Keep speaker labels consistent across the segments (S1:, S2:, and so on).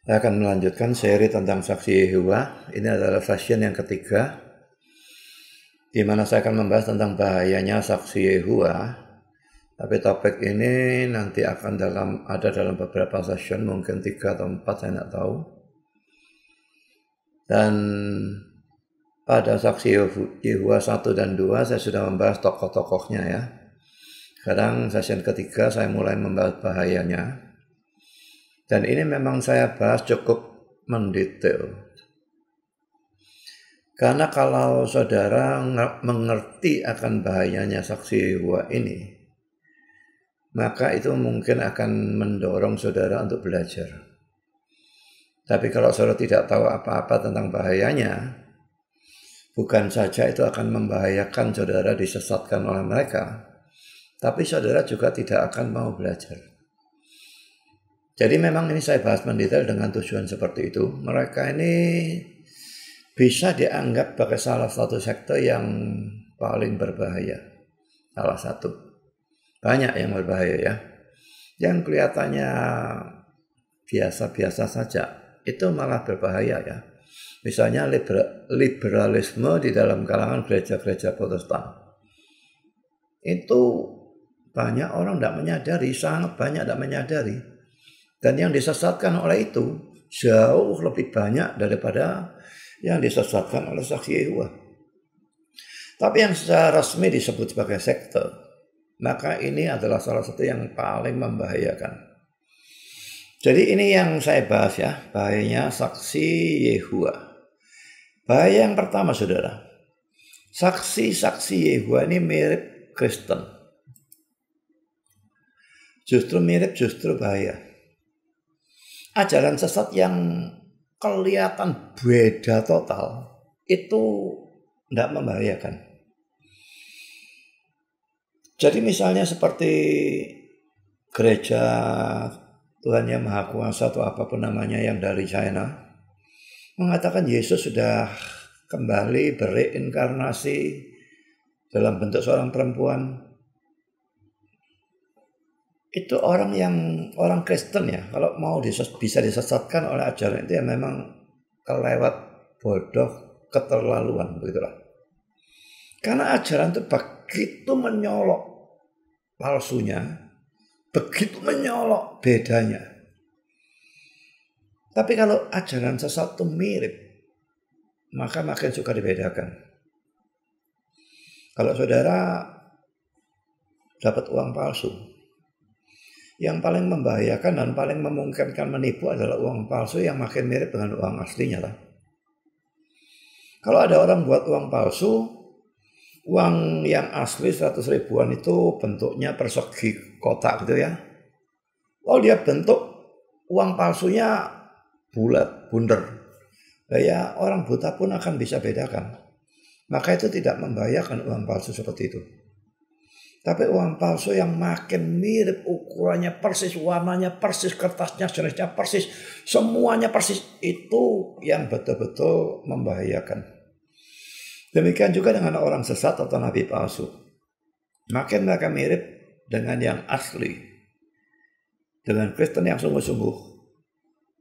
S1: Saya akan melanjutkan seri tentang saksi Yehova. Ini adalah session yang ketiga, di mana saya akan membahas tentang bahayanya saksi Yehova. Tapi topik ini nanti akan ada dalam beberapa session, mungkin 3 atau 4, saya tidak tahu. Dan pada saksi Yehova 1 dan 2 saya sudah membahas tokoh-tokohnya ya. Sekarang session ketiga saya mulai membahas bahayanya. Dan ini memang saya bahas cukup mendetail. Karena kalau saudara mengerti akan bahayanya saksi Yehova ini, maka itu mungkin akan mendorong saudara untuk belajar. Tapi kalau saudara tidak tahu apa-apa tentang bahayanya, bukan saja itu akan membahayakan saudara disesatkan oleh mereka, tapi saudara juga tidak akan mau belajar. Jadi memang ini saya bahas mendetail dengan tujuan seperti itu. Mereka ini bisa dianggap sebagai salah satu sekte yang paling berbahaya. Salah satu. Banyak yang berbahaya ya. Yang kelihatannya biasa-biasa saja, itu malah berbahaya ya. Misalnya liberalisme di dalam kalangan gereja-gereja Protestan. Itu banyak orang tidak menyadari, sangat banyak tidak menyadari. Dan yang disesatkan oleh itu jauh lebih banyak daripada yang disesatkan oleh saksi Yehova. Tapi yang secara resmi disebut sebagai sekte, maka ini adalah salah satu yang paling membahayakan. Jadi ini yang saya bahas ya, bahayanya saksi Yehova. Bahaya yang pertama saudara, saksi-saksi Yehova ini mirip Kristen. Justru mirip, justru bahaya. Ajaran sesat yang kelihatan beda total itu tidak membahayakan. Jadi misalnya seperti gereja Tuhan Yang Maha Kuasa atau apapun namanya yang dari China mengatakan Yesus sudah kembali bereinkarnasi dalam bentuk seorang perempuan. Itu orang Kristen ya, kalau mau bisa disesatkan oleh ajaran itu ya memang kelewat, bodoh, keterlaluan begitulah. Karena ajaran itu begitu menyolok palsunya, begitu menyolok bedanya. Tapi kalau ajaran sesat itu mirip, maka makin suka dibedakan. Kalau saudara dapat uang palsu, yang paling membahayakan dan paling memungkinkan menipu adalah uang palsu yang makin mirip dengan uang aslinya lah. Kalau ada orang buat uang palsu, uang yang asli 100 ribuan itu bentuknya persegi kotak gitu ya. Lalu dia bentuk uang palsunya bulat, bundar. Nah ya orang buta pun akan bisa bedakan. Maka itu tidak membahayakan uang palsu seperti itu. Tapi uang palsu yang makin mirip, ukurannya persis, warnanya persis, kertasnya jenisnya persis, semuanya persis, itu yang betul-betul membahayakan. Demikian juga dengan orang sesat atau nabi palsu. Makin mereka mirip dengan yang asli, dengan Kristen yang sungguh-sungguh,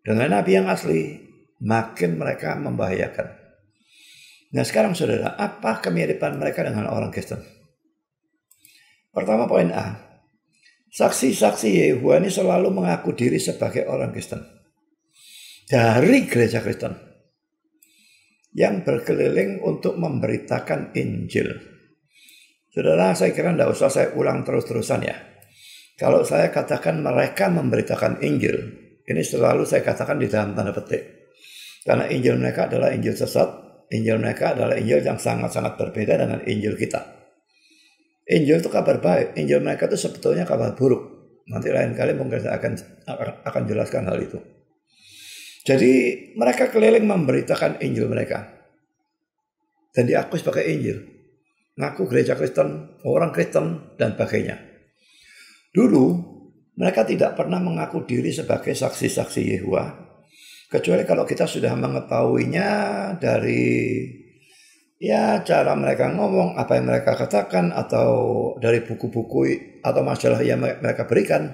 S1: dengan nabi yang asli, makin mereka membahayakan. Nah sekarang saudara, apa kemiripan mereka dengan orang Kristen? Pertama poin A, saksi-saksi Yehova ini selalu mengaku diri sebagai orang Kristen. Dari gereja Kristen. Yang berkeliling untuk memberitakan Injil. Saudara, saya kira tidak usah saya ulang terus-terusan ya. Kalau saya katakan mereka memberitakan Injil, ini selalu saya katakan di dalam tanda petik. Karena Injil mereka adalah Injil sesat. Injil mereka adalah Injil yang sangat-sangat berbeda dengan Injil kita. Injil itu kabar baik, Injil mereka itu sebetulnya kabar buruk. Nanti lain kali mungkin saya akan jelaskan hal itu. Jadi mereka keliling memberitakan Injil mereka. Dan diakui sebagai Injil. Ngaku gereja Kristen, orang Kristen, dan sebagainya. Dulu mereka tidak pernah mengaku diri sebagai saksi-saksi Yehova. Kecuali kalau kita sudah mengetahuinya dari ya cara mereka ngomong, apa yang mereka katakan, atau dari buku-buku atau majalah yang mereka berikan.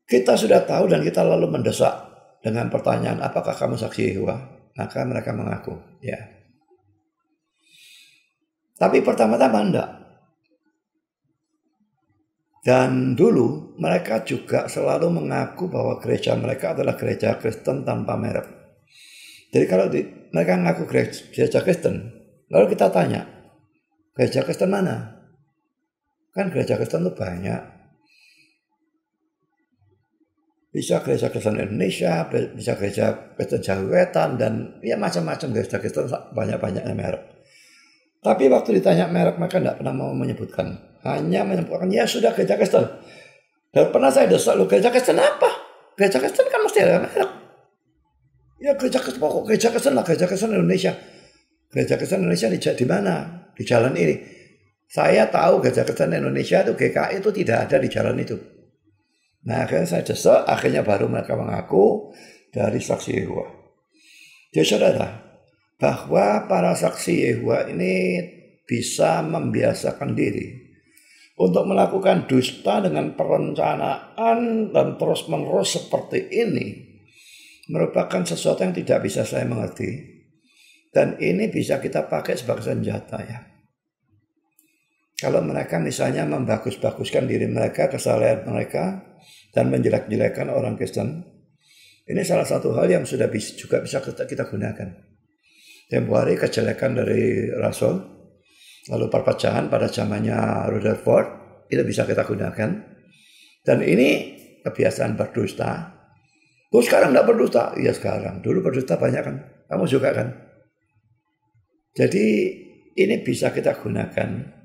S1: Kita sudah tahu dan kita lalu mendesak dengan pertanyaan, apakah kamu saksi Yehova? Maka mereka mengaku, ya. Tapi pertama-tama enggak. Dan dulu mereka juga selalu mengaku bahwa gereja mereka adalah gereja Kristen tanpa merek. Jadi kalau mereka mengaku gereja Kristen, lalu kita tanya, gereja Kristen mana? Kan gereja Kristen itu banyak. Bisa gereja Kristen Indonesia, bisa gereja Kristen Jawa Wetan, dan ya macam-macam gereja Kristen, banyak-banyaknya merek. Tapi waktu ditanya merek, mereka tidak pernah mau menyebutkan. Hanya menyebutkan, ya sudah gereja Kristen. Dan pernah saya desak, lu gereja Kristen apa? Gereja Kristen kan mesti ada merek. Ya gereja Kristen, pokok gereja Kristen lah, gereja Kristen Indonesia. Gereja Kristen Indonesia di mana? Di jalan ini. Saya tahu gereja Kristen Indonesia itu GKI itu tidak ada di jalan itu. Nah akhirnya saya desak, akhirnya baru mereka mengaku dari saksi Yehova. Jadi saudara, bahwa para saksi Yehova ini bisa membiasakan diri untuk melakukan dusta dengan perencanaan dan terus-menerus seperti ini merupakan sesuatu yang tidak bisa saya mengerti, dan ini bisa kita pakai sebagai senjata ya. Kalau mereka misalnya membagus-baguskan diri mereka, kesalahan mereka, dan menjelek-jelekan orang Kristen, ini salah satu hal yang sudah juga bisa kita gunakan. Tempo hari kejelekan dari Rasul, lalu perpecahan pada zamannya Rutherford, itu bisa kita gunakan. Dan ini kebiasaan berdusta. Tuh sekarang tidak berdusta? Iya sekarang. Dulu berdusta banyak kan? Kamu juga kan? Jadi ini bisa kita gunakan.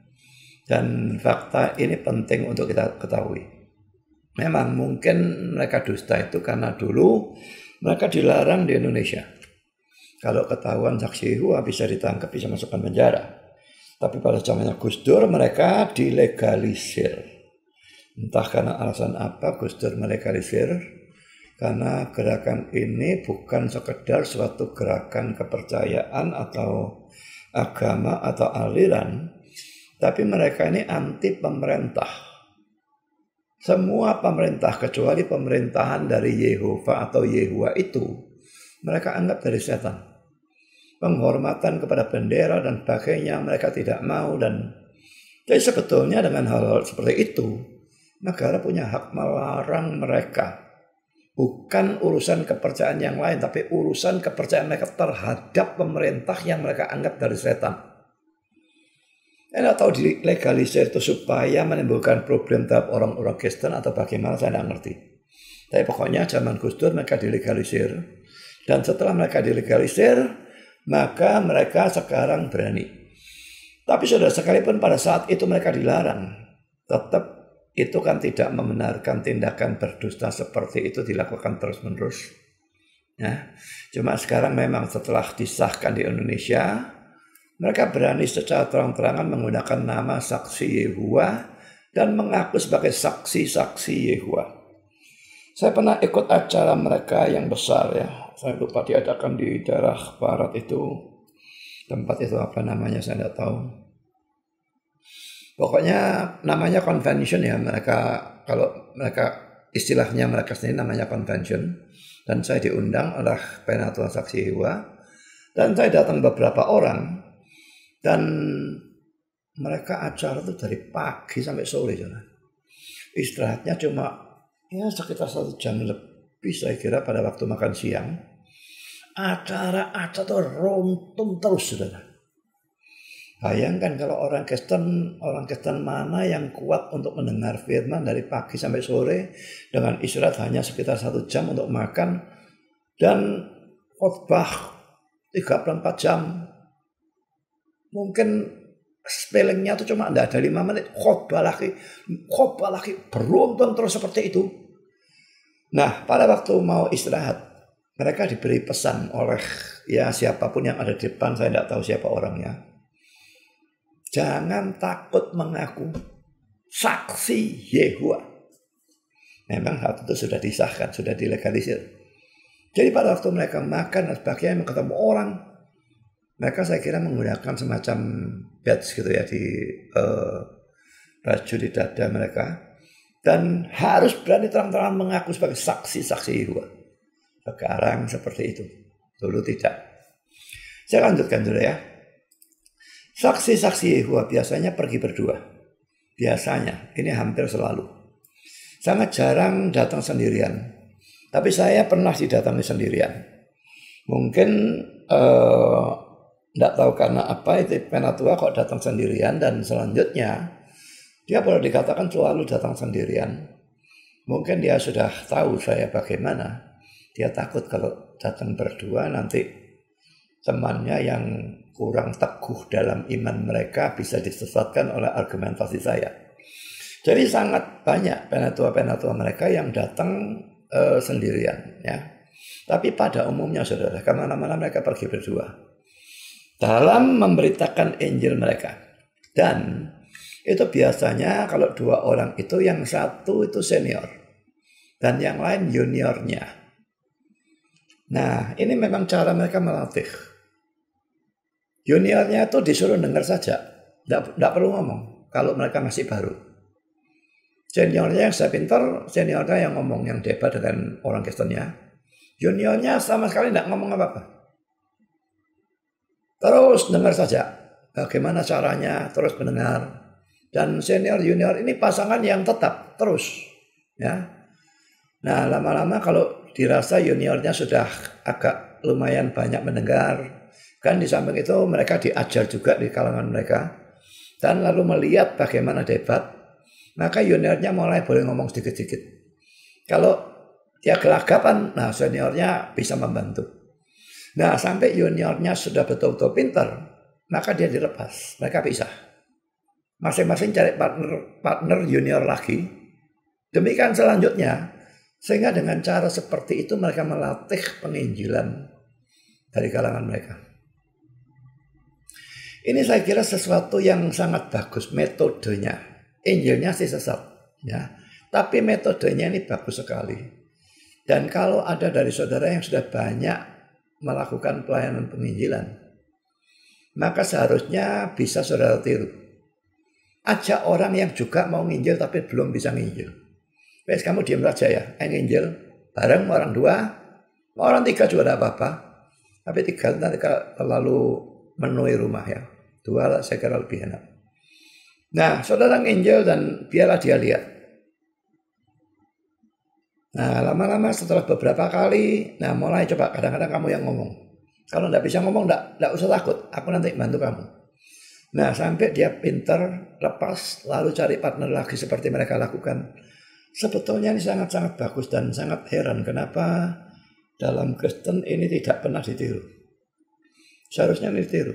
S1: Dan fakta ini penting untuk kita ketahui. Memang mungkin mereka dusta itu karena dulu mereka dilarang di Indonesia. Kalau ketahuan saksi Yehova bisa ditangkap, bisa masukkan penjara. Tapi pada zamannya Gus Dur mereka dilegalisir. Entah karena alasan apa Gus Dur melegalisir. Karena gerakan ini bukan sekedar suatu gerakan kepercayaan atau agama atau aliran. Tapi mereka ini anti pemerintah. Semua pemerintah kecuali pemerintahan dari Yehova atau Yehua itu mereka anggap dari setan. Penghormatan kepada bendera dan sebagainya mereka tidak mau. Dan jadi sebetulnya dengan hal-hal seperti itu negara punya hak melarang mereka. Bukan urusan kepercayaan yang lain, tapi urusan kepercayaan mereka terhadap pemerintah yang mereka anggap dari setan. Saya tahu dilegalisir itu supaya menimbulkan problem terhadap orang-orang Kristen atau bagaimana, saya tidak ngerti. Tapi pokoknya zaman Gus Dur mereka dilegalisir. Dan setelah mereka dilegalisir, maka mereka sekarang berani. Tapi sudah sekalipun pada saat itu mereka dilarang, tetap itu kan tidak membenarkan tindakan berdusta seperti itu dilakukan terus-menerus. Ya, cuma sekarang memang setelah disahkan di Indonesia, mereka berani secara terang-terangan menggunakan nama saksi Yehova dan mengaku sebagai saksi-saksi Yehova. Saya pernah ikut acara mereka yang besar ya. Saya lupa diadakan di daerah barat itu. Tempat itu apa namanya saya tidak tahu. Pokoknya namanya convention ya. Kalau mereka istilahnya mereka sendiri namanya convention. Dan saya diundang oleh Penatua Saksi Yehova. Dan saya datang beberapa orang. Dan mereka acara itu dari pagi sampai sore. Istirahatnya cuma ya sekitar 1 jam lebih saya kira pada waktu makan siang. Acara itu runtun terus saudara. Bayangkan kalau orang Kristen mana yang kuat untuk mendengar firman dari pagi sampai sore dengan istirahat hanya sekitar 1 jam untuk makan dan khotbah 34 jam. Mungkin spellingnya itu cuma tidak ada 5 menit. Khotbah lagi beruntun terus seperti itu. Nah pada waktu mau istirahat mereka diberi pesan oleh ya siapapun yang ada di depan, saya tidak tahu siapa orangnya. Jangan takut mengaku saksi Yehova. Memang hal itu sudah disahkan, sudah dilegalisir. Jadi pada waktu mereka makan dan sebagainya ketemu orang, mereka saya kira menggunakan semacam badge gitu ya di baju di dada mereka. Dan harus berani terang-terangan mengaku sebagai saksi-saksi Yehova. Sekarang seperti itu. Dulu tidak. Saya lanjutkan dulu ya. Saksi-saksi Yehova biasanya pergi berdua. Biasanya, ini hampir selalu. Sangat jarang datang sendirian. Tapi saya pernah didatangi sendirian. Mungkin tidak tahu karena apa itu penatua kok datang sendirian, dan selanjutnya dia boleh dikatakan selalu datang sendirian. Mungkin dia sudah tahu saya bagaimana. Dia takut kalau datang berdua nanti temannya yang kurang teguh dalam iman mereka bisa disesatkan oleh argumentasi saya. Jadi sangat banyak penatua-penatua mereka yang datang sendirian, ya. Tapi pada umumnya saudara, kemana-mana mereka pergi berdua dalam memberitakan Injil mereka. Dan itu biasanya kalau dua orang itu, yang satu itu senior dan yang lain juniornya. Nah, ini memang cara mereka melatih. Juniornya itu disuruh dengar saja, tidak perlu ngomong kalau mereka masih baru. Seniornya yang sudah pintar, seniornya yang ngomong, yang debat dengan orang Kristennya. Juniornya sama sekali tidak ngomong apa-apa. Terus dengar saja bagaimana caranya, terus mendengar. Dan senior junior ini pasangan yang tetap terus, ya. Nah, lama-lama kalau dirasa juniornya sudah agak lumayan banyak mendengar, kan di samping itu mereka diajar juga di kalangan mereka, dan lalu melihat bagaimana debat, maka juniornya mulai boleh ngomong sedikit-sedikit. Kalau dia gelagapan, nah seniornya bisa membantu. Nah, sampai juniornya sudah betul-betul pintar, maka dia dilepas, mereka pisah. Masing-masing cari partner junior lagi. Demikian selanjutnya, sehingga dengan cara seperti itu mereka melatih penginjilan dari kalangan mereka. Ini saya kira sesuatu yang sangat bagus metodenya. Injilnya sih sesat, ya. Tapi metodenya ini bagus sekali. Dan kalau ada dari saudara yang sudah banyak melakukan pelayanan penginjilan, maka seharusnya bisa saudara tiru. Ajak orang yang juga mau nginjil tapi belum bisa nginjil. Wes kamu diam saja ya, nginjil bareng orang dua, orang tiga juga tidak apa-apa. Tapi tiga nanti terlalu menuhi rumah ya. Dua lah saya kira lebih enak. Nah, saudara nginjil dan biarlah dia lihat. Nah, lama-lama setelah beberapa kali, nah mulai coba kadang-kadang kamu yang ngomong. Kalau tidak bisa ngomong, tidak usah takut. Aku nanti bantu kamu. Nah, sampai dia pintar, lepas, lalu cari partner lagi seperti mereka lakukan. Sebetulnya ini sangat-sangat bagus dan sangat heran kenapa dalam Kristen ini tidak pernah ditiru. Seharusnya ditiru.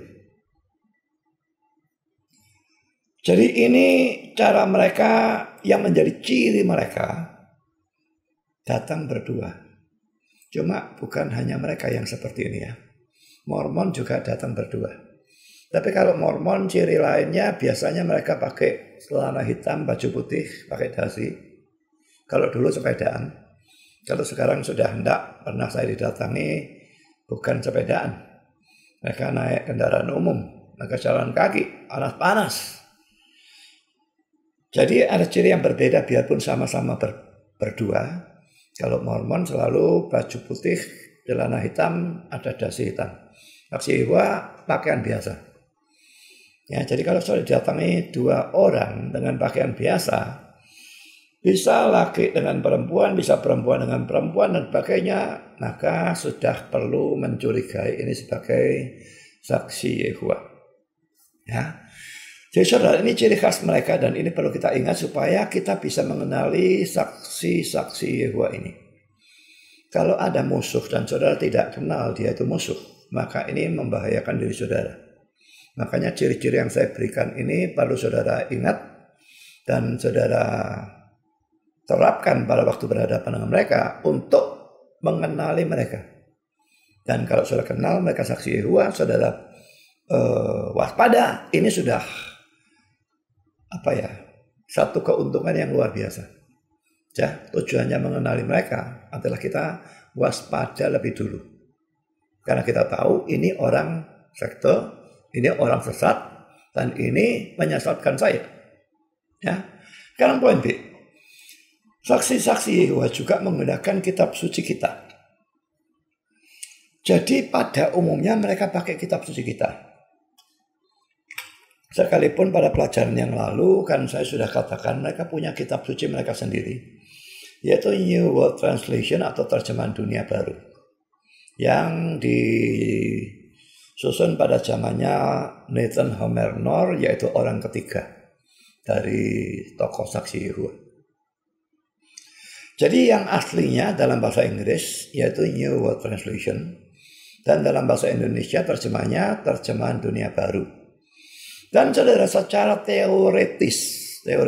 S1: Jadi ini cara mereka yang menjadi ciri mereka datang berdua. Cuma bukan hanya mereka yang seperti ini ya. Mormon juga datang berdua. Tapi kalau Mormon ciri lainnya biasanya mereka pakai celana hitam, baju putih, pakai dasi. Kalau dulu sepedaan. Kalau sekarang sudah enggak, pernah saya didatangi bukan sepedaan. Mereka naik kendaraan umum, mereka jalan kaki, panas-panas. Jadi ada ciri yang berbeda biarpun sama-sama berdua. Kalau Mormon selalu baju putih, celana hitam, ada dasi hitam. Saksi Yehova pakaian biasa. Ya, jadi kalau sudah didatangi dua orang dengan pakaian biasa, bisa laki dengan perempuan, bisa perempuan dengan perempuan dan sebagainya, maka sudah perlu mencurigai ini sebagai saksi Yehova. Ya. Jadi saudara, ini ciri khas mereka dan ini perlu kita ingat supaya kita bisa mengenali saksi-saksi Yehova ini. Kalau ada musuh dan saudara tidak kenal dia itu musuh, maka ini membahayakan diri saudara. Makanya ciri-ciri yang saya berikan ini perlu saudara ingat dan saudara terapkan pada waktu berhadapan dengan mereka untuk mengenali mereka. Dan kalau saudara kenal mereka saksi Yehova, saudara waspada, ini sudah satu keuntungan yang luar biasa. Ya, tujuannya mengenali mereka adalah kita waspada lebih dulu. Karena kita tahu ini orang sekte, ini orang sesat, dan ini menyesatkan saya. Ya. Sekarang poin B. Saksi-saksi Yehova juga menggunakan kitab suci kita. Jadi pada umumnya mereka pakai kitab suci kita. Sekalipun pada pelajaran yang lalu kan saya sudah katakan mereka punya kitab suci mereka sendiri, yaitu New World Translation atau terjemahan dunia baru, yang disusun pada zamannya Nathan Homernor, yaitu orang ketiga dari tokoh saksi Yehova. Jadi yang aslinya dalam bahasa Inggris yaitu New World Translation, dan dalam bahasa Indonesia terjemahnya terjemahan dunia baru. Dan saudara, secara teoritis ya,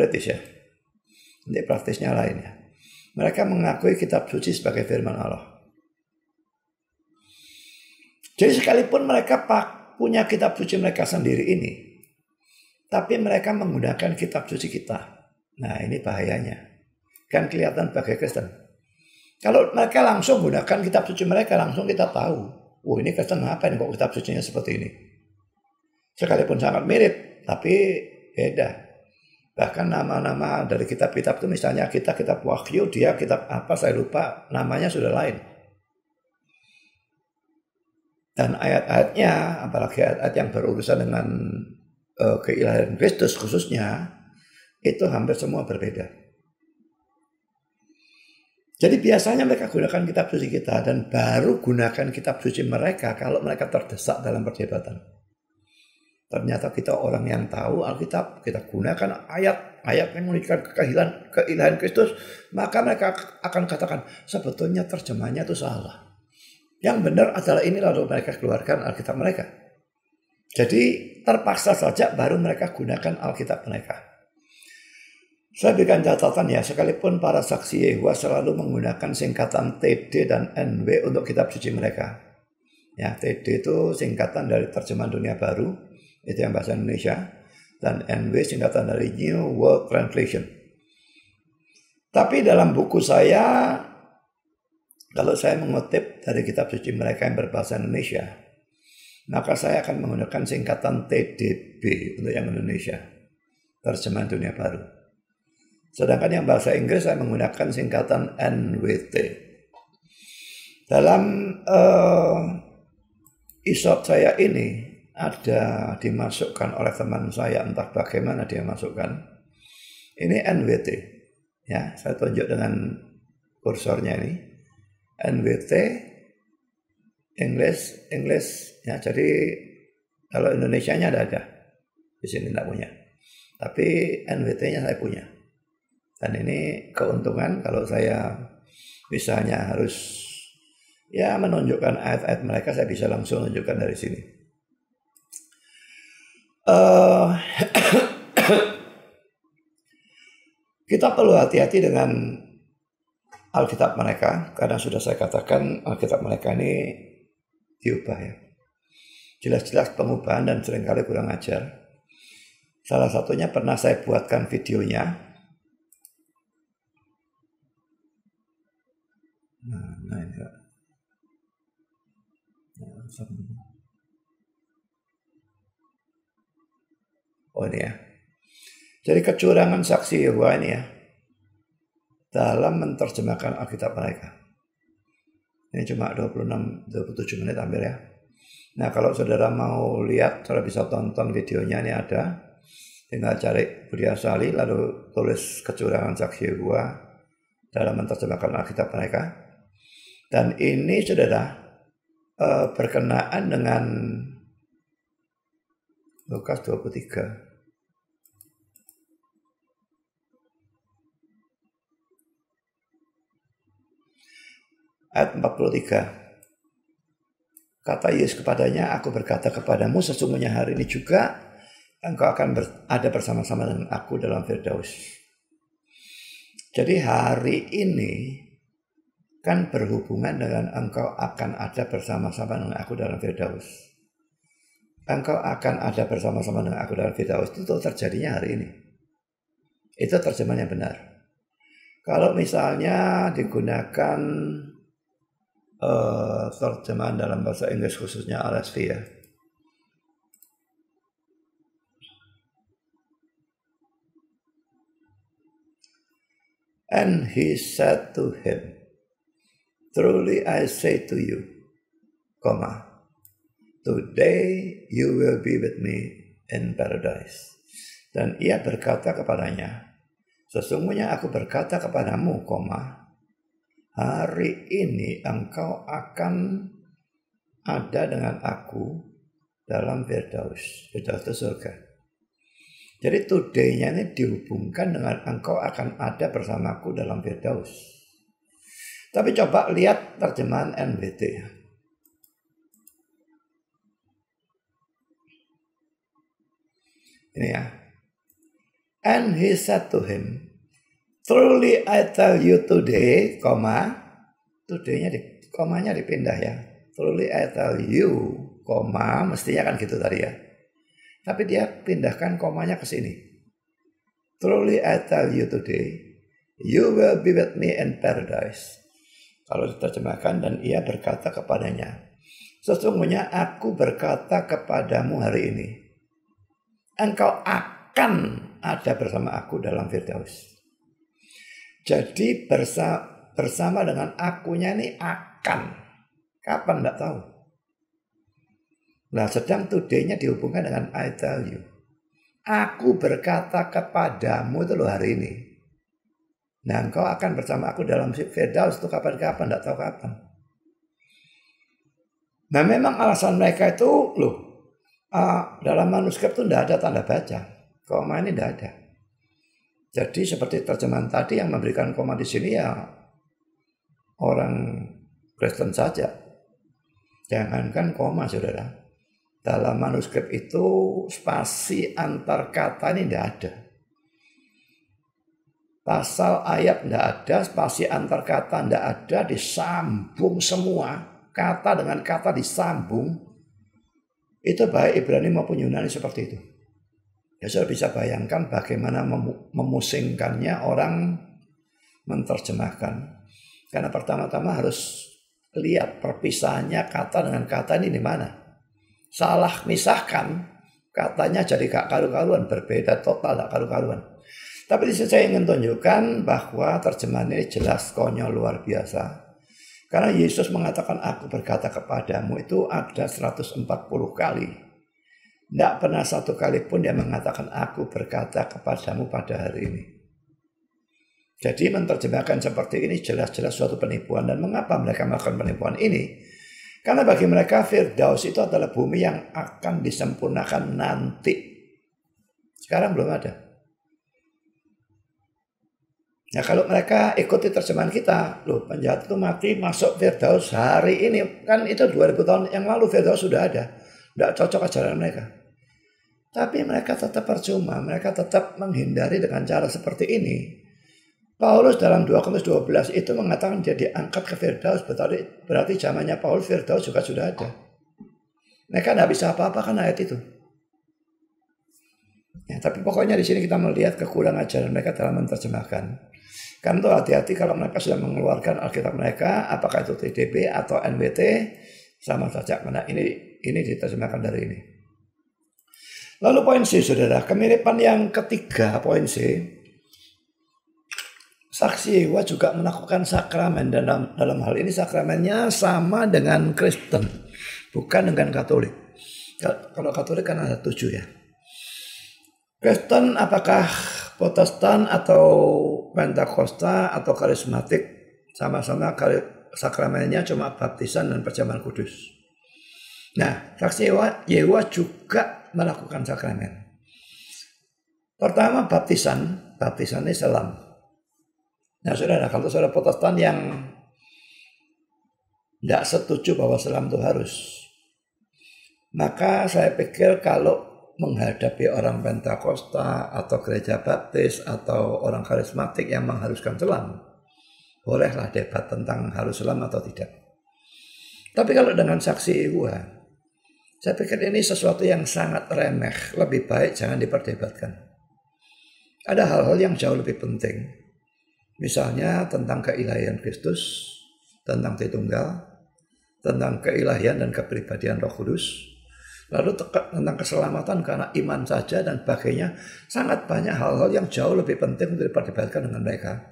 S1: nanti praktisnya lain ya, mereka mengakui kitab suci sebagai firman Allah. Jadi sekalipun mereka punya kitab suci mereka sendiri ini, tapi mereka menggunakan kitab suci kita. Nah ini bahayanya, kan kelihatan sebagai Kristen. Kalau mereka langsung gunakan kitab suci mereka, langsung kita tahu, oh ini Kristen apa ini kok kitab sucinya seperti ini. Sekalipun sangat mirip, tapi beda. Bahkan nama-nama dari kitab-kitab itu, misalnya kitab Wahyu, dia kitab apa saya lupa, namanya sudah lain. Dan ayat-ayatnya, apalagi ayat-ayat yang berurusan dengan keilahian Kristus khususnya, itu hampir semua berbeda. Jadi biasanya mereka gunakan kitab suci kita, dan baru gunakan kitab suci mereka kalau mereka terdesak dalam perdebatan. Ternyata kita orang yang tahu Alkitab, kita gunakan ayat-ayat yang menunjukkan keilahian Kristus, maka mereka akan katakan sebetulnya terjemahnya itu salah. Yang benar adalah ini, lalu mereka keluarkan Alkitab mereka. Jadi terpaksa saja baru mereka gunakan Alkitab mereka. Saya berikan catatan ya, sekalipun para saksi Yehova selalu menggunakan singkatan TD dan NW untuk kitab suci mereka. Ya, TD itu singkatan dari terjemahan dunia baru, itu yang bahasa Indonesia, dan NW singkatan dari New World Translation. Tapi dalam buku saya, kalau saya mengutip dari kitab suci mereka yang berbahasa Indonesia, maka saya akan menggunakan singkatan TDB untuk yang Indonesia, terjemahan dunia baru. Sedangkan yang bahasa Inggris saya menggunakan singkatan NWT. Dalam isot saya ini ada dimasukkan oleh teman saya, entah bagaimana dia masukkan. Ini NWT. Ya, saya tunjuk dengan kursornya ini. NWT English ya. Jadi kalau Indonesianya ada. Di sini tidak punya. Tapi NWT-nya saya punya. Dan ini keuntungan kalau saya misalnya harus ya menunjukkan ayat-ayat mereka, saya bisa langsung menunjukkan dari sini. Kita perlu hati-hati dengan Alkitab mereka, karena sudah saya katakan Alkitab mereka ini diubah ya. Jelas-jelas pengubahan dan seringkali kurang ajar. Salah satunya pernah saya buatkan videonya. Nah ini. Oh ini ya. Jadi kecurangan saksi Yehova ini ya, dalam menerjemahkan Alkitab mereka. Ini cuma 27 menit hampir ya. Nah kalau saudara mau lihat, saudara bisa tonton videonya, ini ada. Tinggal cari Budi Asali, lalu tulis kecurangan saksi Yehova dalam menerjemahkan Alkitab mereka. Dan ini saudara berkenaan dengan Lukas 23. Ayat 43. Kata Yesus kepadanya, aku berkata kepadamu, sesungguhnya hari ini juga engkau akan ada bersama-sama dengan aku dalam Firdaus. Jadi hari ini kan berhubungan dengan engkau akan ada bersama-sama dengan aku dalam Firdaus. Engkau akan ada bersama-sama dengan aku dalam Firdaus itu terjadinya hari ini. Itu terjemahan yang benar. Kalau misalnya digunakan terjemahan dalam bahasa Inggris khususnya RSV ya. And he said to him, truly I say to you, today you will be with me in paradise. Dan ia berkata kepadanya, sesungguhnya aku berkata kepadamu, hari ini engkau akan ada dengan aku dalam Firdaus. Firdaus itu surga. Jadi today-nya ini dihubungkan dengan engkau akan ada bersamaku dalam Firdaus. Tapi coba lihat terjemahan NWT ya. Ini ya. And he said to him, truly I tell you today, today-nya komanya dipindah ya. Truly I tell you, mestinya kan gitu tadi ya. Tapi dia pindahkan komanya ke sini. Truly I tell you today, you will be with me in paradise. Kalau diterjemahkan, dan ia berkata kepadanya, sesungguhnya aku berkata kepadamu hari ini, engkau akan ada bersama aku dalam Firdaus. Jadi bersama dengan akunya ini akan. Kapan tidak tahu. Nah, sedang today-nya dihubungkan dengan I tell you. Aku berkata kepadamu itu loh hari ini. Nah, engkau akan bersama aku dalam Firdaus itu kapan-kapan, tidak tahu kapan. Nah, memang alasan mereka itu dalam manuskrip itu tidak ada tanda baca. Koma ini tidak ada. Jadi seperti terjemahan tadi yang memberikan koma di sini ya orang Kristen saja. Jangankan koma, saudara. Dalam manuskrip itu spasi antar kata ini tidak ada. Pasal ayat tidak ada, spasi antar kata tidak ada, disambung semua. Kata dengan kata disambung. Itu baik Ibrani maupun Yunani seperti itu. Ya sudah bisa bayangkan bagaimana memusingkannya orang menerjemahkan. Karena pertama-tama harus lihat perpisahannya kata dengan kata ini di mana. Salah misahkan, katanya jadi gak karu-karuan, berbeda total gak karu-karuan. Tapi di sini saya ingin tunjukkan bahwa terjemahan ini jelas konyol luar biasa. Karena Yesus mengatakan aku berkata kepadamu itu ada 140 kali. Tidak pernah satu kali pun dia mengatakan aku berkata kepadamu pada hari ini. Jadi menerjemahkan seperti ini jelas-jelas suatu penipuan. Dan mengapa mereka melakukan penipuan ini? Karena bagi mereka Firdaus itu adalah bumi yang akan disempurnakan nanti. Sekarang belum ada. Nah kalau mereka ikuti terjemahan kita, loh penjahat itu mati masuk Firdaus hari ini. Kan itu 2000 tahun yang lalu Firdaus sudah ada. Tidak cocok ajaran mereka. Tapi mereka tetap percuma. Mereka tetap menghindari dengan cara seperti ini. Paulus dalam 2 Korintus 12 itu mengatakan dia diangkat ke Firdaus. Berarti zamannya Paulus Firdaus juga sudah ada. Mereka tidak bisa apa-apa kan ayat itu. Ya, tapi pokoknya di sini kita melihat kekurangan ajaran mereka dalam menerjemahkan. Kan tuh hati-hati kalau mereka sudah mengeluarkan Alkitab mereka, apakah itu TDB atau NWT, sama saja karena ini diterjemahkan dari ini. Lalu poin C, saudara, kemiripan yang ketiga, poin C. Saksi Yehova juga melakukan sakramen dan dalam hal ini sakramennya sama dengan Kristen, bukan dengan Katolik. Kalau Katolik kan ada 7 ya. Kristen apakah Protestan atau Pentakosta atau karismatik, sama-sama sakramennya cuma baptisan dan perjamuan kudus. Nah, saksi Yehova juga melakukan sakramen. Pertama baptisan ini selam. Nah saudara, kalau saudara Protestan yang tidak setuju bahwa selam itu harus, maka saya pikir kalau menghadapi orang Pentakosta atau gereja baptis atau orang karismatik yang mengharuskan selam, bolehlah debat tentang harus selam atau tidak. Tapi kalau dengan saksi Yehova, saya pikir ini sesuatu yang sangat remeh, lebih baik jangan diperdebatkan. Ada hal-hal yang jauh lebih penting. Misalnya tentang keilahian Kristus, tentang Tritunggal, tentang keilahian dan kepribadian Roh Kudus, lalu tentang keselamatan karena iman saja dan sebagainya. Sangat banyak hal-hal yang jauh lebih penting untuk diperdebatkan dengan mereka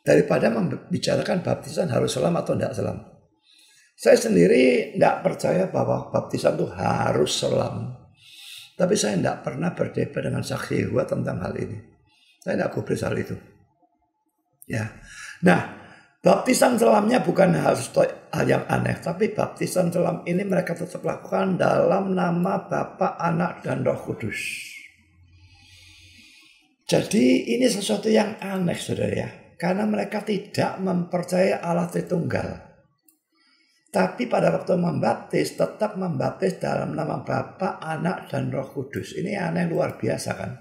S1: daripada membicarakan baptisan harus selam atau tidak selam. Saya sendiri tidak percaya bahwa baptisan itu harus selam. Tapi saya tidak pernah berdebat dengan saksi Yehova tentang hal ini. Saya tidak gubris hal itu. Ya. Nah, baptisan selamnya bukan hal yang aneh. Tapi baptisan selam ini mereka tetap lakukan dalam nama Bapa, Anak, dan Roh Kudus. Jadi ini sesuatu yang aneh, saudara ya. Karena mereka tidak mempercayai Allah Tritunggal. Tapi pada waktu membaptis, tetap membaptis dalam nama Bapa, Anak, dan Roh Kudus. Ini aneh luar biasa kan.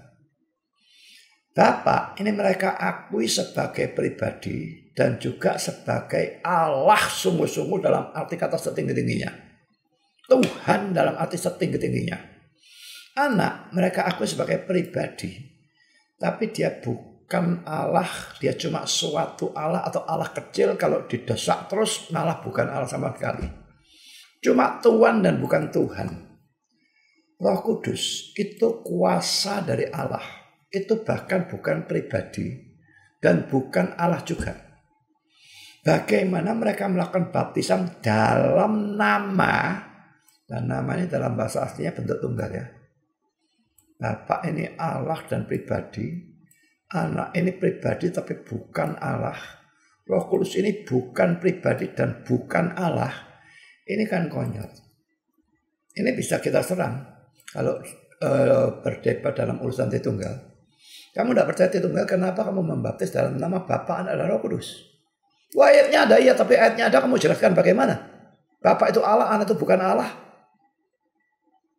S1: Bapa ini mereka akui sebagai pribadi dan juga sebagai Allah sungguh-sungguh dalam arti kata setinggi-tingginya. Tuhan dalam arti setinggi-tingginya. Anak mereka akui sebagai pribadi. Tapi dia bukan Allah, dia cuma suatu Allah atau Allah kecil kalau didesak terus malah bukan Allah sama sekali. Cuma Tuhan dan bukan Tuhan. Roh Kudus itu kuasa dari Allah. Itu bahkan bukan pribadi dan bukan Allah juga. Bagaimana mereka melakukan baptisan dalam nama, dan namanya dalam bahasa aslinya bentuk tunggal ya. Bapa ini Allah dan pribadi. Anak ini pribadi tapi bukan Allah. Roh Kudus ini bukan pribadi dan bukan Allah. Ini kan konyol. Ini bisa kita serang kalau berdebat dalam urusan Tritunggal. Kamu tidak percaya Tritunggal, kenapa kamu membaptis dalam nama Bapa, Anak, dan Roh Kudus? Wah, ayatnya ada, iya, tapi ayatnya ada, kamu jelaskan bagaimana? Bapa itu Allah, Anak itu bukan Allah.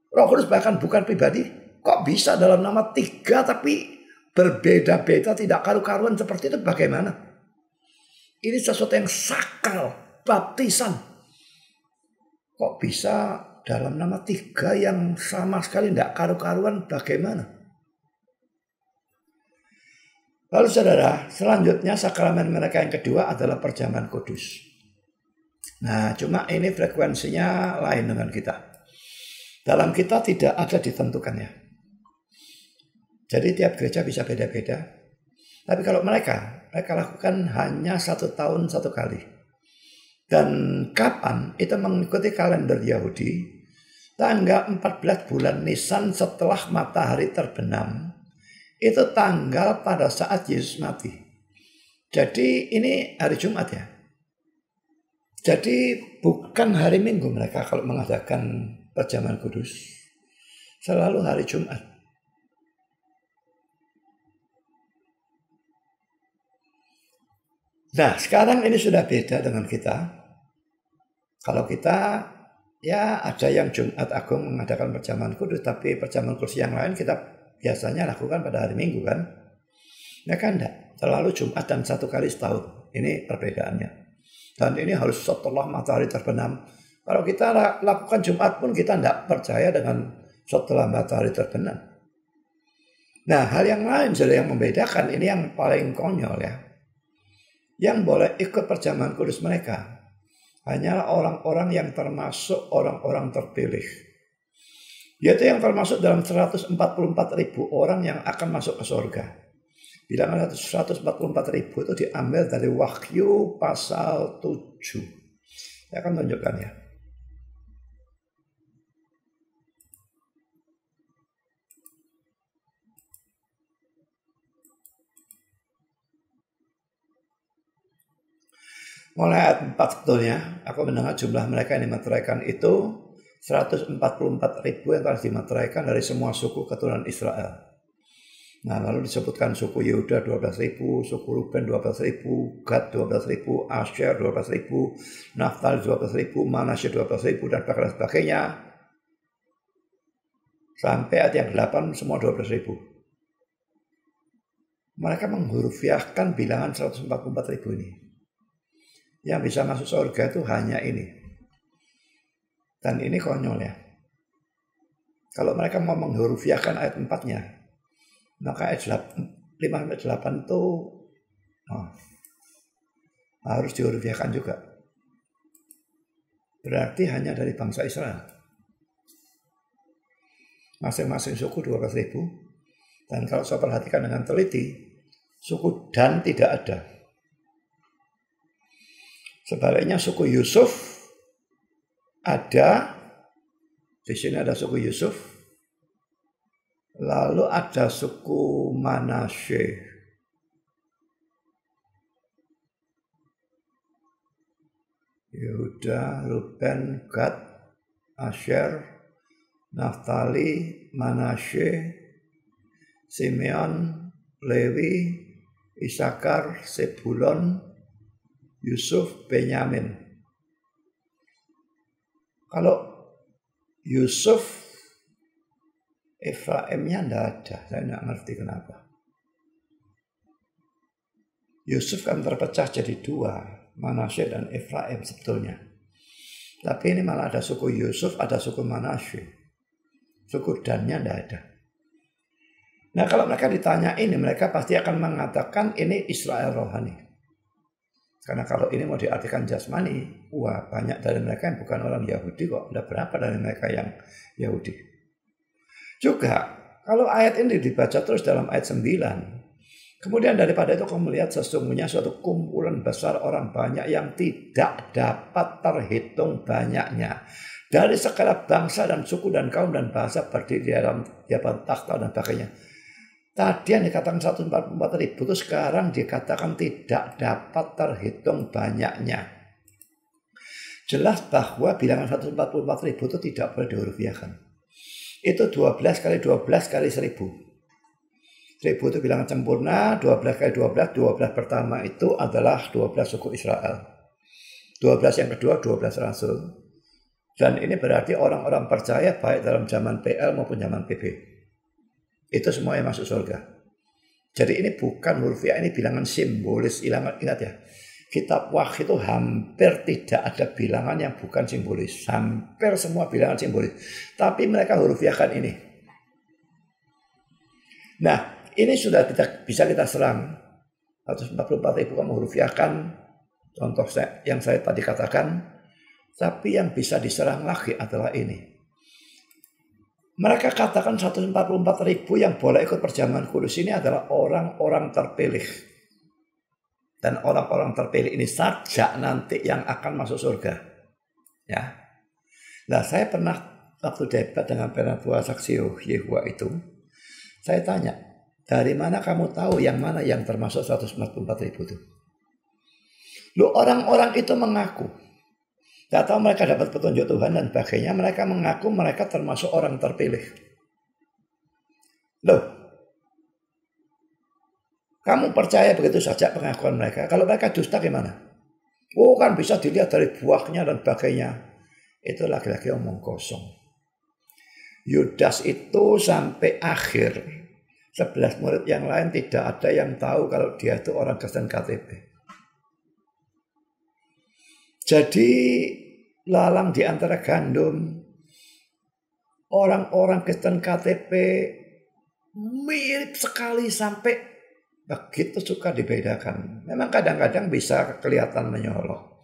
S1: Roh Kudus bahkan bukan pribadi. Kok bisa dalam nama tiga tapi berbeda-beda, tidak karu-karuan seperti itu, bagaimana? Ini sesuatu yang sakral, baptisan. Kok bisa dalam nama tiga yang sama sekali tidak karu-karuan, bagaimana? Lalu saudara, selanjutnya sakramen mereka yang kedua adalah perjamuan kudus. Nah, cuma ini frekuensinya lain dengan kita. Dalam kita tidak ada ditentukannya. Jadi tiap gereja bisa beda-beda. Tapi kalau mereka lakukan hanya 1 tahun 1 kali. Dan kapan? Itu mengikuti kalender Yahudi. Tanggal 14 bulan Nisan setelah matahari terbenam. Itu tanggal pada saat Yesus mati. Jadi ini hari Jumat ya. Jadi bukan hari Minggu mereka kalau mengadakan perjamuan kudus. Selalu hari Jumat. Nah, sekarang ini sudah beda dengan kita. Kalau kita ya ada yang Jumat Agung mengadakan perjamuan kudus, tapi perjamuan kudus yang lain kita biasanya lakukan pada hari Minggu kan. Mereka enggak, selalu Jumat dan 1 kali setahun. Ini perbedaannya. Dan ini harus setelah matahari terbenam. Kalau kita lakukan Jumat pun kita enggak percaya dengan setelah matahari terbenam. Nah, hal yang lain sudah yang membedakan, ini yang paling konyol ya. Yang boleh ikut perjamuan kudus mereka hanyalah orang-orang yang termasuk orang-orang terpilih. Yaitu yang termasuk dalam 144.000 orang yang akan masuk ke surga. Bilangan 144.000 itu diambil dari Wahyu pasal 7. Saya akan tunjukkan ya. Mulai ayat 4 sebetulnya, aku mendengar jumlah mereka yang dimateraikan itu 144.000 yang telah dimateraikan dari semua suku keturunan Israel. Nah, lalu disebutkan suku Yehuda 12.000, suku Ruben 12.000, Gad 12.000, Asher 12.000, Naftali 12.000, Manasye 12.000 dan sebagainya. Sampai ayat yang 8 semua 12.000. Mereka menghurufiahkan bilangan 144.000 ini. Yang bisa masuk surga itu hanya ini. Dan ini konyol ya. Kalau mereka mau menghurufiahkan ayat 4-nya, maka ayat 5-8 itu harus dihurufiahkan juga. Berarti hanya dari bangsa Israel. Masing-masing suku 12.000. Dan kalau saya perhatikan dengan teliti, suku Dan tidak ada. Sebaliknya suku Yusuf ada di sini ada suku Yusuf, lalu ada suku Manasye. Yehuda, Ruben, Gad, Asher, Naftali, Manasye, Simeon, Lewi, Isakar, Sebulon, Yusuf, Benyamin. Kalau Yusuf, Efraimnya tidak ada, saya tidak ngerti kenapa. Yusuf kan terpecah jadi dua, Manasye dan Efraim sebetulnya. Tapi ini malah ada suku Yusuf, ada suku Manasye. Suku Dannya tidak ada. Nah kalau mereka ditanya ini, mereka pasti akan mengatakan ini Israel rohani. Karena kalau ini mau diartikan jasmani, wah banyak dari mereka yang bukan orang Yahudi kok. Ada berapa dari mereka yang Yahudi. Juga kalau ayat ini dibaca terus dalam ayat 9. Kemudian daripada itu kamu melihat sesungguhnya suatu kumpulan besar orang banyak yang tidak dapat terhitung banyaknya. Dari segala bangsa dan suku dan kaum dan bahasa berdiri di dalam hadapan takhta dan sebagainya. Tadi yang dikatakan 144.000 itu sekarang dikatakan tidak dapat terhitung banyaknya. Jelas bahwa bilangan 144.000 itu tidak boleh dihurufiahkan. Itu 12 kali 12 kali 1000. 1000 itu bilangan sempurna, 12 kali 12, 12 pertama itu adalah 12 suku Israel. 12 yang kedua 12 rasul. Dan ini berarti orang-orang percaya baik dalam zaman PL maupun zaman PB. Itu semua yang masuk surga. Jadi ini bukan hurufiah, ini bilangan simbolis. Ingat ya, kitab Wahyu itu hampir tidak ada bilangan yang bukan simbolis. Hampir semua bilangan simbolis. Tapi mereka hurufiahkan ini. Nah, ini sudah bisa kita serang. 144.000 kamu hurufiahkan. Contoh yang saya tadi katakan. Tapi yang bisa diserang lagi adalah ini. Mereka katakan 144.000 yang boleh ikut perjamuan kudus ini adalah orang-orang terpilih. Dan orang-orang terpilih ini saja nanti yang akan masuk surga. Ya. Nah, saya pernah waktu debat dengan penatua saksi Yehova itu, saya tanya, dari mana kamu tahu yang mana yang termasuk 144.000 itu? Loh, orang-orang itu mengaku. Tidak tahu mereka dapat petunjuk Tuhan dan sebagainya. Mereka mengaku mereka termasuk orang terpilih. Loh, kamu percaya begitu saja pengakuan mereka? Kalau mereka dusta gimana? Oh kan bisa dilihat dari buahnya dan sebagainya. Itu laki-laki omong kosong. Yudas itu sampai akhir 11 murid yang lain tidak ada yang tahu kalau dia itu orang Kristen KTP. Jadi lalang di antara gandum, orang-orang Kristen KTP mirip sekali sampai begitu suka dibedakan. Memang kadang-kadang bisa kelihatan menyolok.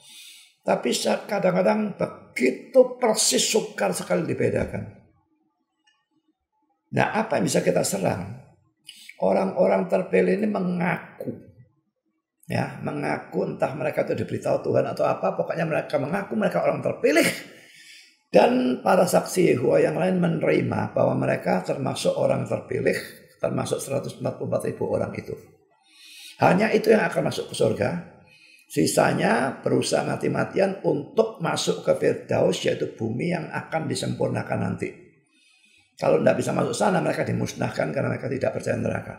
S1: Tapi kadang-kadang begitu persis sukar sekali dibedakan. Nah, apa yang bisa kita serang? Orang-orang terpilih ini mengaku. Ya, mengaku entah mereka itu diberitahu Tuhan atau apa, pokoknya mereka mengaku mereka orang terpilih. Dan para saksi Yehova yang lain menerima bahwa mereka termasuk orang terpilih, termasuk 144.000 orang itu. Hanya itu yang akan masuk ke surga. Sisanya berusaha mati-matian untuk masuk ke Firdaus, yaitu bumi yang akan disempurnakan nanti. Kalau tidak bisa masuk sana, mereka dimusnahkan karena mereka tidak percaya neraka.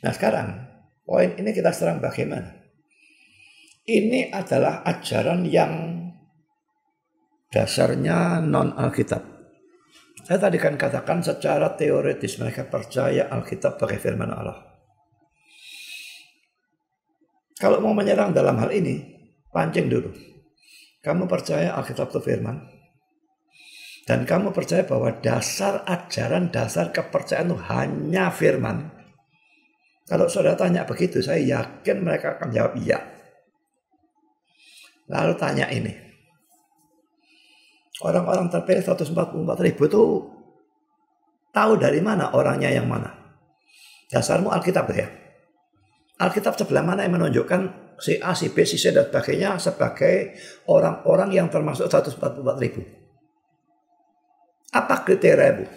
S1: Nah sekarang, poin ini kita serang bagaimana? Ini adalah ajaran yang dasarnya non-Alkitab. Saya tadi kan katakan secara teoritis mereka percaya Alkitab sebagai firman Allah. Kalau mau menyerang dalam hal ini, pancing dulu. Kamu percaya Alkitab itu firman? Dan kamu percaya bahwa dasar ajaran, dasar kepercayaan itu hanya firman? Kalau saudara tanya begitu, saya yakin mereka akan jawab iya. Lalu tanya ini. Orang-orang terpilih 144.000 itu tahu dari mana orangnya yang mana? Dasarmu Alkitab ya? Alkitab sebelah mana yang menunjukkan si A, si B, si C dan sebagainya sebagai orang-orang yang termasuk 144.000. Apa kriteriamu?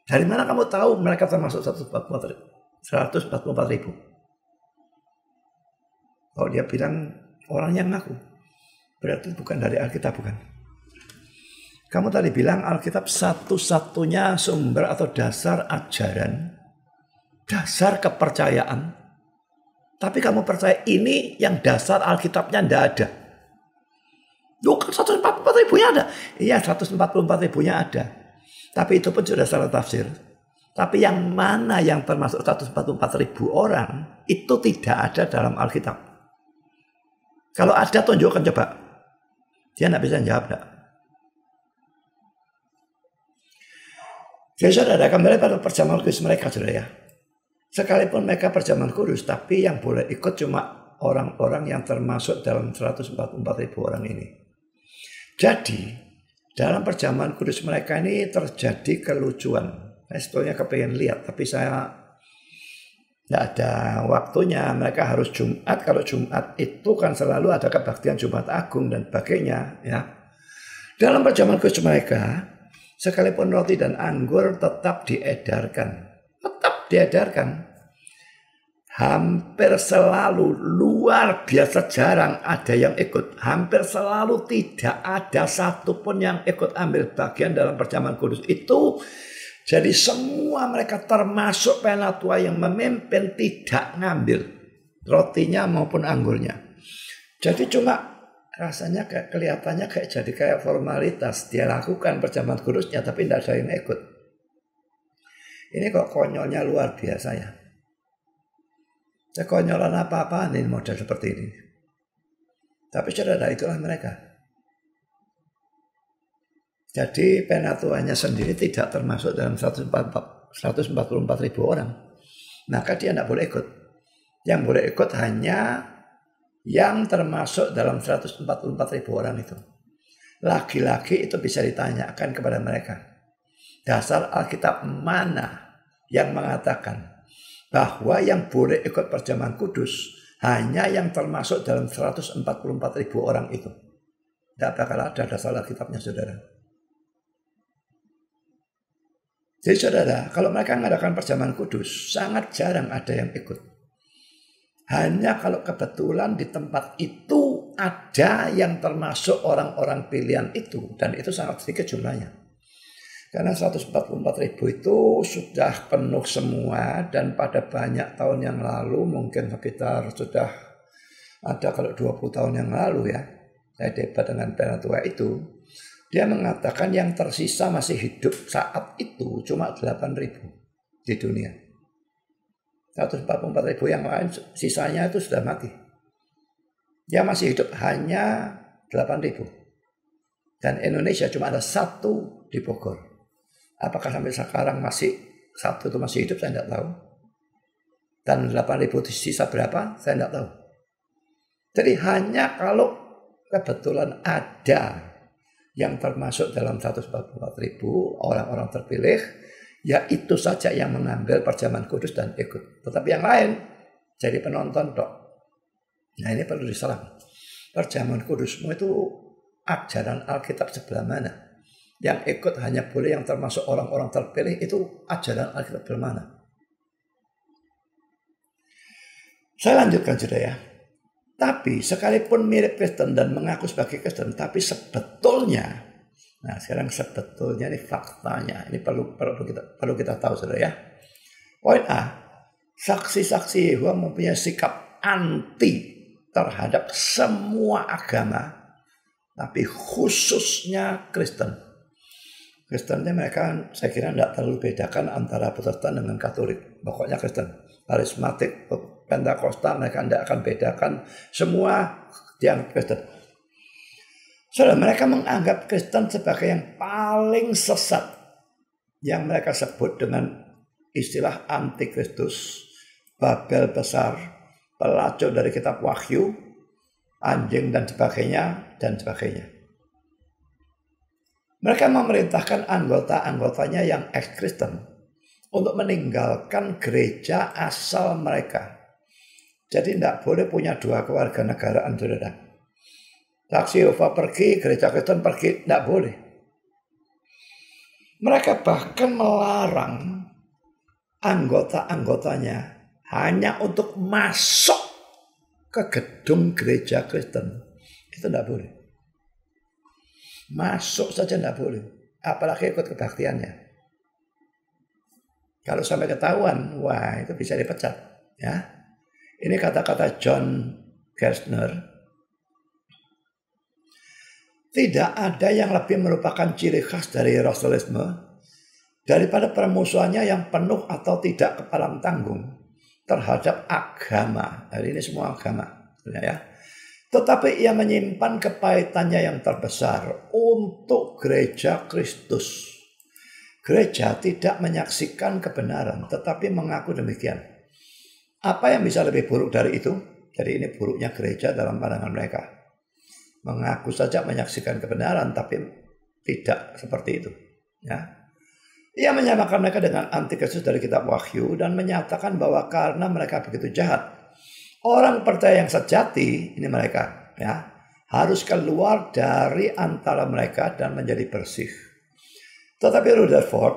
S1: Dari mana kamu tahu mereka termasuk 144.000? Kalau dia bilang orang yang ngaku, berarti bukan dari Alkitab, bukan. Kamu tadi bilang Alkitab satu-satunya sumber atau dasar ajaran, dasar kepercayaan. Tapi kamu percaya ini yang dasar Alkitabnya tidak ada. Loh, kan 144.000-nya ada. Iya, 144.000-nya ada. Tapi itu pun sudah salah tafsir. Tapi yang mana yang termasuk 144.000 orang, itu tidak ada dalam Alkitab. Kalau ada, tunjukkan coba. Dia tidak bisa jawab. Enggak. Jadi saudara, kembali pada perjamuan kudus mereka, saudara ya. Sekalipun mereka perjamuan kudus, tapi yang boleh ikut cuma orang-orang yang termasuk dalam 144.000 orang ini. Jadi, dalam perjamuan kudus mereka ini terjadi kelucuan. Saya sebetulnya kepengen lihat, tapi saya tidak ada waktunya. Mereka harus Jumat. Kalau Jumat itu kan selalu ada kebaktian Jumat Agung dan sebagainya. Ya. Dalam perjamuan kudus mereka, sekalipun roti dan anggur tetap diedarkan. Hampir selalu, luar biasa jarang ada yang ikut. Hampir selalu tidak ada satupun yang ikut ambil bagian dalam perjamuan kudus itu. Jadi semua mereka termasuk penatua yang memimpin tidak ngambil rotinya maupun anggurnya. Jadi cuma rasanya kayak kelihatannya kayak formalitas. Dia lakukan perjamuan kudusnya tapi tidak ada yang ikut. Ini kok konyolnya luar biasa ya. Kekonyolan apa-apaan ini model seperti ini. Tapi saudara, itulah mereka. Jadi penatuanya sendiri tidak termasuk dalam 144.000 orang. Maka dia tidak boleh ikut. Yang boleh ikut hanya yang termasuk dalam 144.000 orang itu. Lagi-lagi itu bisa ditanyakan kepada mereka. Dasar Alkitab mana yang mengatakan bahwa yang boleh ikut perjamuan kudus hanya yang termasuk dalam 144.000 orang itu. Tidak bakal ada dasar Alkitabnya, saudara. Jadi saudara, kalau mereka mengadakan perjamuan kudus, sangat jarang ada yang ikut. Hanya kalau kebetulan di tempat itu ada yang termasuk orang-orang pilihan itu. Dan itu sangat sedikit jumlahnya. Karena 144.000 itu sudah penuh semua dan pada banyak tahun yang lalu, mungkin sekitar sudah ada kalau 20 tahun yang lalu ya, saya debat dengan penatua itu, dia mengatakan yang tersisa masih hidup saat itu cuma 8.000 di dunia. 144.000 yang lain sisanya itu sudah mati. Dia masih hidup hanya 8.000. Dan Indonesia cuma ada satu di Bogor. Apakah sampai sekarang masih satu itu masih hidup, saya tidak tahu. Dan 8.000 sisa berapa, saya tidak tahu. Jadi hanya kalau kebetulan ada yang termasuk dalam 144.000 orang-orang terpilih, ya itu saja yang mengambil perjamuan kudus dan ikut. Tetapi yang lain jadi penonton tok. Nah ini perlu diserang. Perjamuan kudusmu itu ajaran Alkitab sebelah mana? Yang ikut hanya boleh yang termasuk orang-orang terpilih, itu ajaran Alkitab bermana. Saya lanjutkan saudara ya. Tapi sekalipun mirip Kristen dan mengaku sebagai Kristen, tapi sebetulnya, nah sekarang sebetulnya ini faktanya, ini perlu kita tahu saudara ya. Poin A, saksi-saksi Yehova mempunyai sikap anti terhadap semua agama, tapi khususnya Kristen. Kristennya mereka saya kira tidak terlalu bedakan antara Protestan dengan Katolik. Pokoknya Kristen, karismatik, Pentakosta mereka tidak akan bedakan. Semua yang Kristen. Saudara, mereka menganggap Kristen sebagai yang paling sesat. Yang mereka sebut dengan istilah antikristus, Babel besar, pelacur dari kitab Wahyu, anjing dan sebagainya, dan sebagainya. Mereka memerintahkan anggota-anggotanya yang ex-Kristen untuk meninggalkan gereja asal mereka Jadi tidak boleh punya dua kewarganegaraan, saudara. Saksi Yehova pergi, gereja Kristen pergi, tidak boleh. Mereka bahkan melarang anggota-anggotanya hanya untuk masuk ke gedung gereja Kristen. Itu tidak boleh. Masuk saja tidak boleh. Apalagi ikut kebaktiannya. Kalau sampai ketahuan, wah itu bisa dipecat. Ya, ini kata-kata John Gerstner. Tidak ada yang lebih merupakan ciri khas dari rasulisme daripada permusuhannya yang penuh atau tidak kepalang tanggung terhadap agama. Hari ini semua agama, ya. Tetapi ia menyimpan kepahitannya yang terbesar untuk gereja Kristus. Gereja tidak menyaksikan kebenaran, tetapi mengaku demikian. Apa yang bisa lebih buruk dari itu? Jadi ini buruknya gereja dalam pandangan mereka. Mengaku saja menyaksikan kebenaran, tapi tidak seperti itu. Ya. Ia menyamakan mereka dengan antikristus dari kitab Wahyu dan menyatakan bahwa karena mereka begitu jahat, orang percaya yang sejati, ini mereka, ya, harus keluar dari antara mereka dan menjadi bersih. Tetapi Rutherford,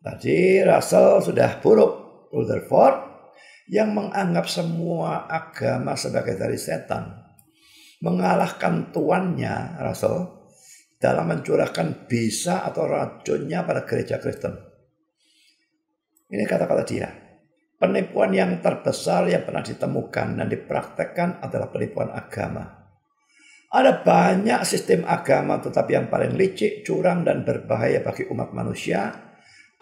S1: tadi Russell sudah buruk. Rutherford yang menganggap semua agama sebagai dari setan, mengalahkan tuannya Russell dalam mencurahkan bisa atau racunnya pada gereja Kristen. Ini kata-kata dia. Penipuan yang terbesar yang pernah ditemukan dan dipraktekkan adalah penipuan agama. Ada banyak sistem agama, tetapi yang paling licik, curang, dan berbahaya bagi umat manusia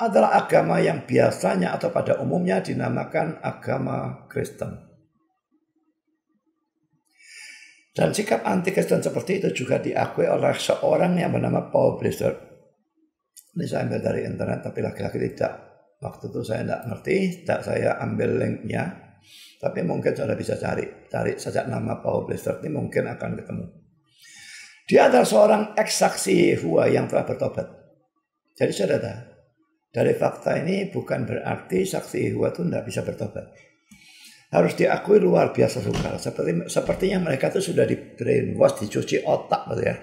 S1: adalah agama yang biasanya atau pada umumnya dinamakan agama Kristen. Dan sikap anti-Kristen seperti itu juga diakui oleh seorang yang bernama Paul Blizzard. Ini saya ambil dari internet, tapi laki-laki tidak. Waktu itu saya tidak ngerti, tidak saya ambil linknya. Tapi mungkin saudara bisa cari saja nama Paul Blizzard, ini mungkin akan ketemu. Dia adalah seorang ex-saksi Yehova yang telah bertobat. Jadi saudara, dari fakta ini bukan berarti saksi Yehova itu tidak bisa bertobat. Harus diakui luar biasa sukar. Sepertinya mereka itu sudah di brainwash, dicuci otak, gitu ya.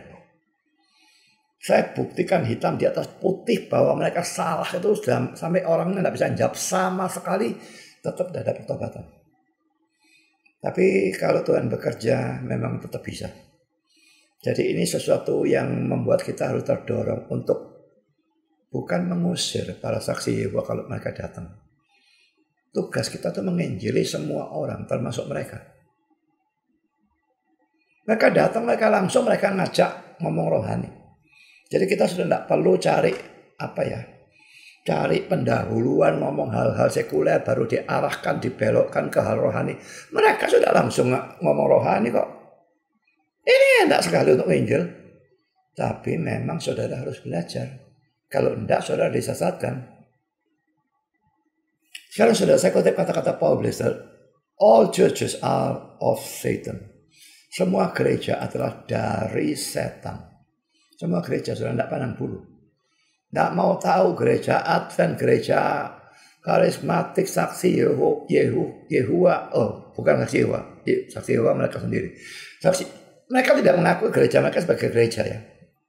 S1: Saya buktikan hitam di atas putih bahwa mereka salah itu sudah sampai orangnya tidak bisa jawab sama sekali, tetap tidak ada pertobatan. Tapi kalau Tuhan bekerja memang tetap bisa. Jadi ini sesuatu yang membuat kita harus terdorong untuk bukan mengusir para saksi Yehova kalau mereka datang. Tugas kita itu menginjili semua orang, termasuk mereka. Mereka datang, mereka langsung mereka ngajak ngomong rohani. Jadi kita sudah tidak perlu cari cari pendahuluan ngomong hal-hal sekuler baru diarahkan, dibelokkan ke hal rohani. Mereka sudah langsung ngomong rohani kok. Ini enak sekali untuk Injil. Tapi memang saudara harus belajar. Kalau tidak saudara disesatkan. Sekarang saudara, saya kutip kata-kata Paul Blizzard. All churches are of Satan. Semua gereja adalah dari setan. Semua gereja sudah tidak pandang bulu. Tidak mau tahu gereja Advent, gereja karismatik, saksi Yehova. Oh, bukan saksi Yehova. Saksi Yehova mereka sendiri. Mereka tidak mengakui gereja mereka sebagai gereja, ya.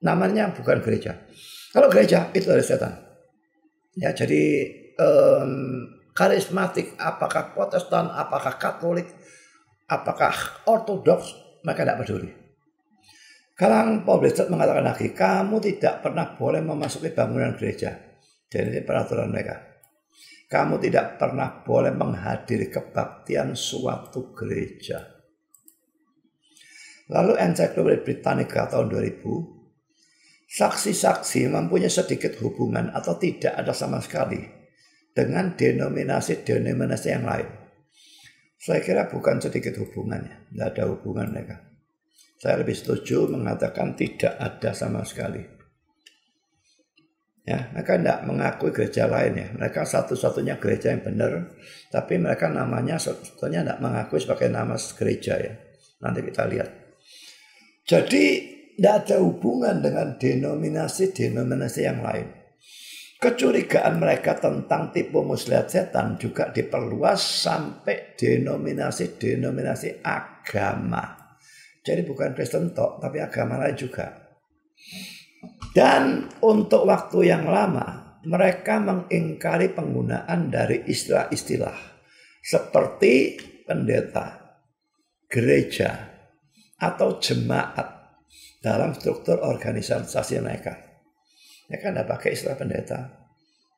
S1: Namanya bukan gereja. Kalau gereja itu dari setan. Ya, jadi karismatik, apakah Protestan, apakah Katolik, apakah Ortodoks, mereka tidak peduli. Sekarang Paul Blizzard mengatakan lagi, kamu tidak pernah boleh memasuki bangunan gereja. Jadi ini peraturan mereka. Kamu tidak pernah boleh menghadiri kebaktian suatu gereja. Lalu Encyclopedia Britannica tahun 2000, saksi-saksi mempunyai sedikit hubungan atau tidak ada sama sekali dengan denominasi-denominasi yang lain. Saya kira bukan sedikit hubungannya, tidak ada hubungan mereka. Saya lebih setuju mengatakan tidak ada sama sekali. Ya, mereka tidak mengakui gereja lain, ya. Mereka satu-satunya gereja yang benar, tapi mereka namanya sebetulnya tidak mengakui sebagai nama gereja, ya. Nanti kita lihat. Jadi tidak ada hubungan dengan denominasi-denominasi yang lain. Kecurigaan mereka tentang tipu muslihat setan juga diperluas sampai denominasi-denominasi agama. Jadi bukan Kristen tok, tapi agama lain juga. Dan untuk waktu yang lama, mereka mengingkari penggunaan dari istilah-istilah seperti pendeta, gereja, atau jemaat dalam struktur organisasi mereka. Mereka tidak pakai istilah pendeta,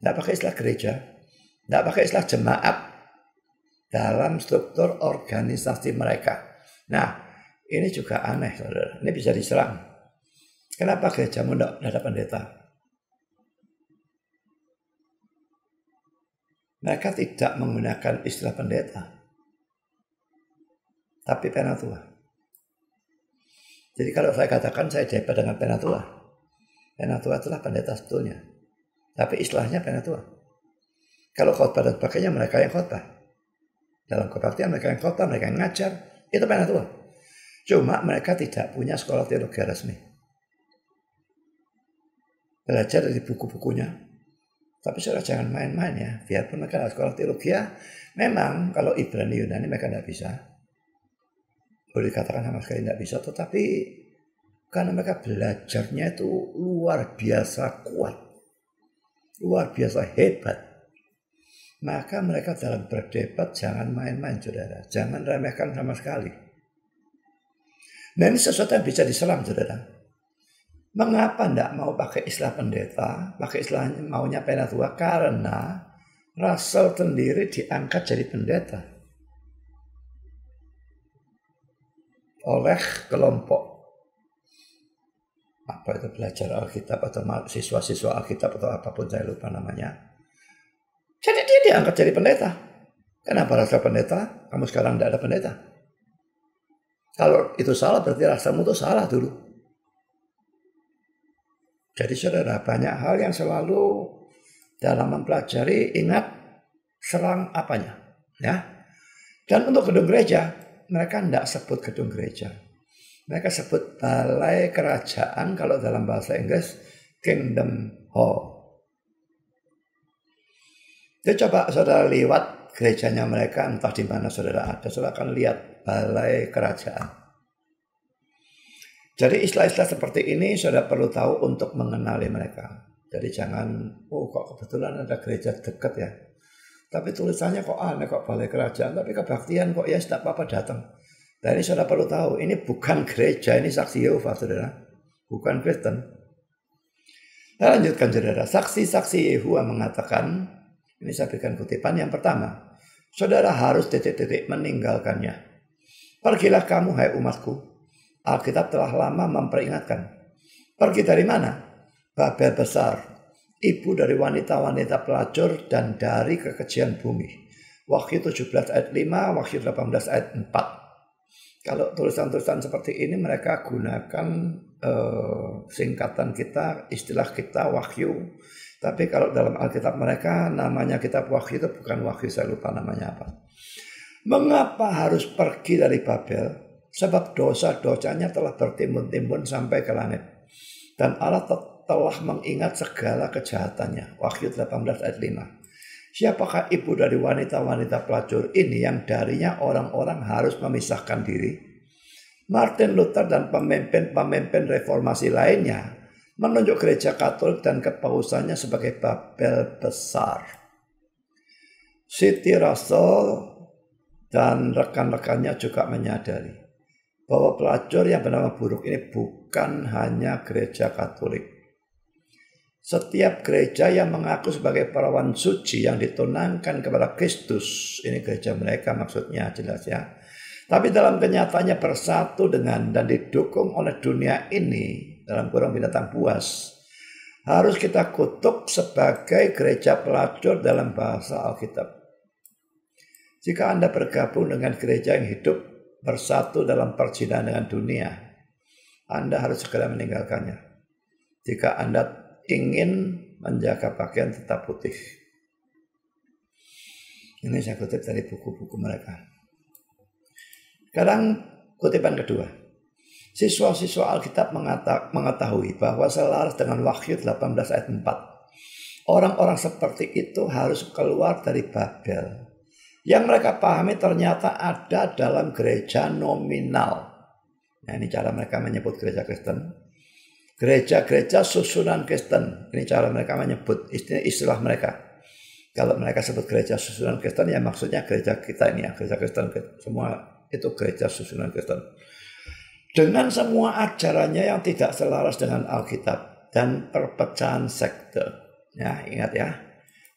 S1: tidak pakai istilah gereja, tidak pakai istilah jemaat dalam struktur organisasi mereka. Nah, ini juga aneh, saudara. Ini bisa diserang. Kenapa gerejamu tidak ada pendeta? Mereka tidak menggunakan istilah pendeta, tapi penatua. Jadi kalau saya katakan saya debat dengan penatua, penatua itulah pendeta sebetulnya. Tapi istilahnya penatua. Kalau khotbah dan sebagainya mereka yang khotbah. Dalam kebaktian mereka yang khotbah, mereka yang ngajar. Itu penatua. Cuma mereka tidak punya sekolah teologi resmi. Belajar dari buku-bukunya. Tapi saudara jangan main-main ya. Biarpun mereka ada sekolah teologi ya. Memang kalau Ibrani Yunani mereka tidak bisa. Boleh dikatakan sama sekali tidak bisa. Tetapi karena mereka belajarnya itu luar biasa kuat. Luar biasa hebat. Maka mereka dalam berdebat jangan main-main saudara. Jangan remehkan sama sekali. Nah ini sesuatu yang bisa diselam saudara. Mengapa tidak mau pakai istilah pendeta? Pakai istilah maunya penatua. Karena Russell sendiri diangkat jadi pendeta. Oleh kelompok. Apa itu belajar Alkitab atau siswa-siswa Alkitab atau apapun saya lupa namanya. Jadi dia diangkat jadi pendeta. Kenapa rasa pendeta? Kamu sekarang tidak ada pendeta. Kalau itu salah berarti rasamu itu salah dulu. Jadi saudara banyak hal yang selalu dalam mempelajari ingat serang apanya. Ya. Dan untuk gedung gereja mereka tidak sebut gedung gereja. Mereka sebut balai kerajaan kalau dalam bahasa Inggris Kingdom Hall. Jadi coba saudara lihat gerejanya mereka entah di mana saudara ada. Saudara akan lihat balai kerajaan. Jadi istilah-istilah seperti ini saudara perlu tahu untuk mengenali mereka. Jadi jangan, kok kebetulan ada gereja dekat ya. Tapi tulisannya kok aneh, kok balai kerajaan. Tapi kebaktian kok ya tidak apa-apa datang. Dan ini saudara perlu tahu, ini bukan gereja, ini saksi Yehova saudara. Bukan Kristen. Saya lanjutkan saudara. Saksi-saksi Yehova mengatakan, ini saya berikan kutipan yang pertama. Saudara harus titik-titik meninggalkannya. Pergilah kamu hai umatku. Alkitab telah lama memperingatkan. Pergi dari mana? Babel besar. Ibu dari wanita-wanita pelacur dan dari kekejian bumi. Wahyu 17 ayat 5, Wahyu 18 ayat 4. Kalau tulisan-tulisan seperti ini mereka gunakan singkatan kita, istilah kita Wahyu. Tapi kalau dalam Alkitab mereka namanya kitab Wahyu itu bukan Wahyu, saya lupa namanya apa. Mengapa harus pergi dari Babel? Sebab dosa-dosanya telah bertimbun-timbun sampai ke langit. Dan Allah telah mengingat segala kejahatannya. Wahyu 18 ayat 5. Siapakah ibu dari wanita-wanita pelacur ini yang darinya orang-orang harus memisahkan diri? Martin Luther dan pemimpin-pemimpin reformasi lainnya menunjuk gereja Katolik dan kepausannya sebagai Babel besar. C.T. Russell dan rekan-rekannya juga menyadari bahwa pelacur yang bernama buruk ini bukan hanya gereja Katolik. Setiap gereja yang mengaku sebagai perawan suci yang ditunangkan kepada Kristus, ini gereja mereka maksudnya jelas ya. Tapi dalam kenyataannya bersatu dengan dan didukung oleh dunia ini, dalam kurung binatang buas, harus kita kutuk sebagai gereja pelacur dalam bahasa Alkitab. Jika Anda bergabung dengan gereja yang hidup bersatu dalam perzinahan dengan dunia, Anda harus segera meninggalkannya. Jika Anda ingin menjaga pakaian tetap putih. Ini saya kutip dari buku-buku mereka. Sekarang kutipan kedua. Siswa-siswa Alkitab mengetahui bahwa selaras dengan Wahyu 18 ayat 4. Orang-orang seperti itu harus keluar dari Babel. Yang mereka pahami ternyata ada dalam gereja nominal. Nah, ini cara mereka menyebut gereja Kristen. Gereja-gereja susunan Kristen. Ini cara mereka menyebut istilah mereka. Kalau mereka sebut gereja susunan Kristen, ya maksudnya gereja kita ini ya. Gereja Kristen, semua itu gereja susunan Kristen. Dengan semua ajarannya yang tidak selaras dengan Alkitab dan perpecahan sekte. Ya, ingat ya.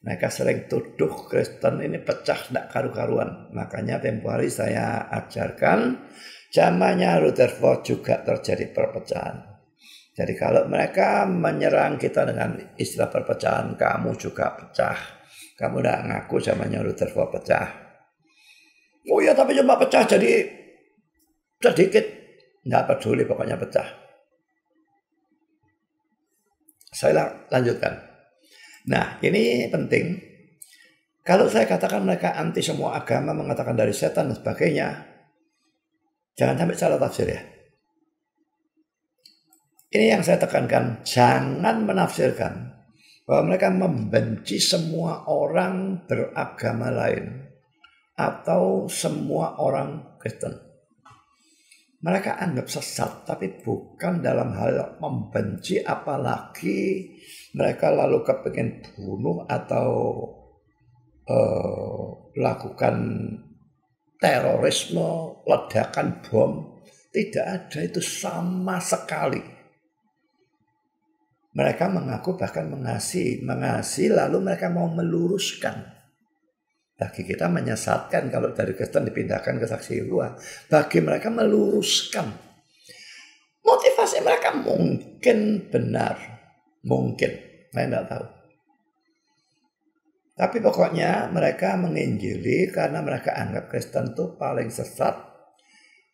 S1: Mereka sering tuduh Kristen ini pecah tidak karu-karuan. Makanya tempo hari saya ajarkan zamannya Rutherford juga terjadi perpecahan. Jadi kalau mereka menyerang kita dengan istilah perpecahan, kamu juga pecah. Kamu tidak ngaku zamannya Rutherford pecah. Oh ya, tapi cuma pecah jadi sedikit. Tidak peduli, pokoknya pecah. Saya lanjutkan. Nah, ini penting. Kalau saya katakan mereka anti semua agama, mengatakan dari setan dan sebagainya, jangan sampai salah tafsir ya. Ini yang saya tekankan, jangan menafsirkan bahwa mereka membenci semua orang beragama lain atau semua orang Kristen. Mereka anggap sesat, tapi bukan dalam hal membenci, apalagi mereka lalu kepingin bunuh atau lakukan terorisme, ledakan bom. Tidak ada itu sama sekali. Mereka mengaku bahkan mengasihi lalu mereka mau meluruskan. Bagi kita menyesatkan kalau dari Kristen dipindahkan ke saksi Yehova. Bagi mereka meluruskan. Motivasi mereka mungkin benar. Mungkin. Saya tidak tahu. Tapi pokoknya mereka menginjili karena mereka anggap Kristen itu paling sesat.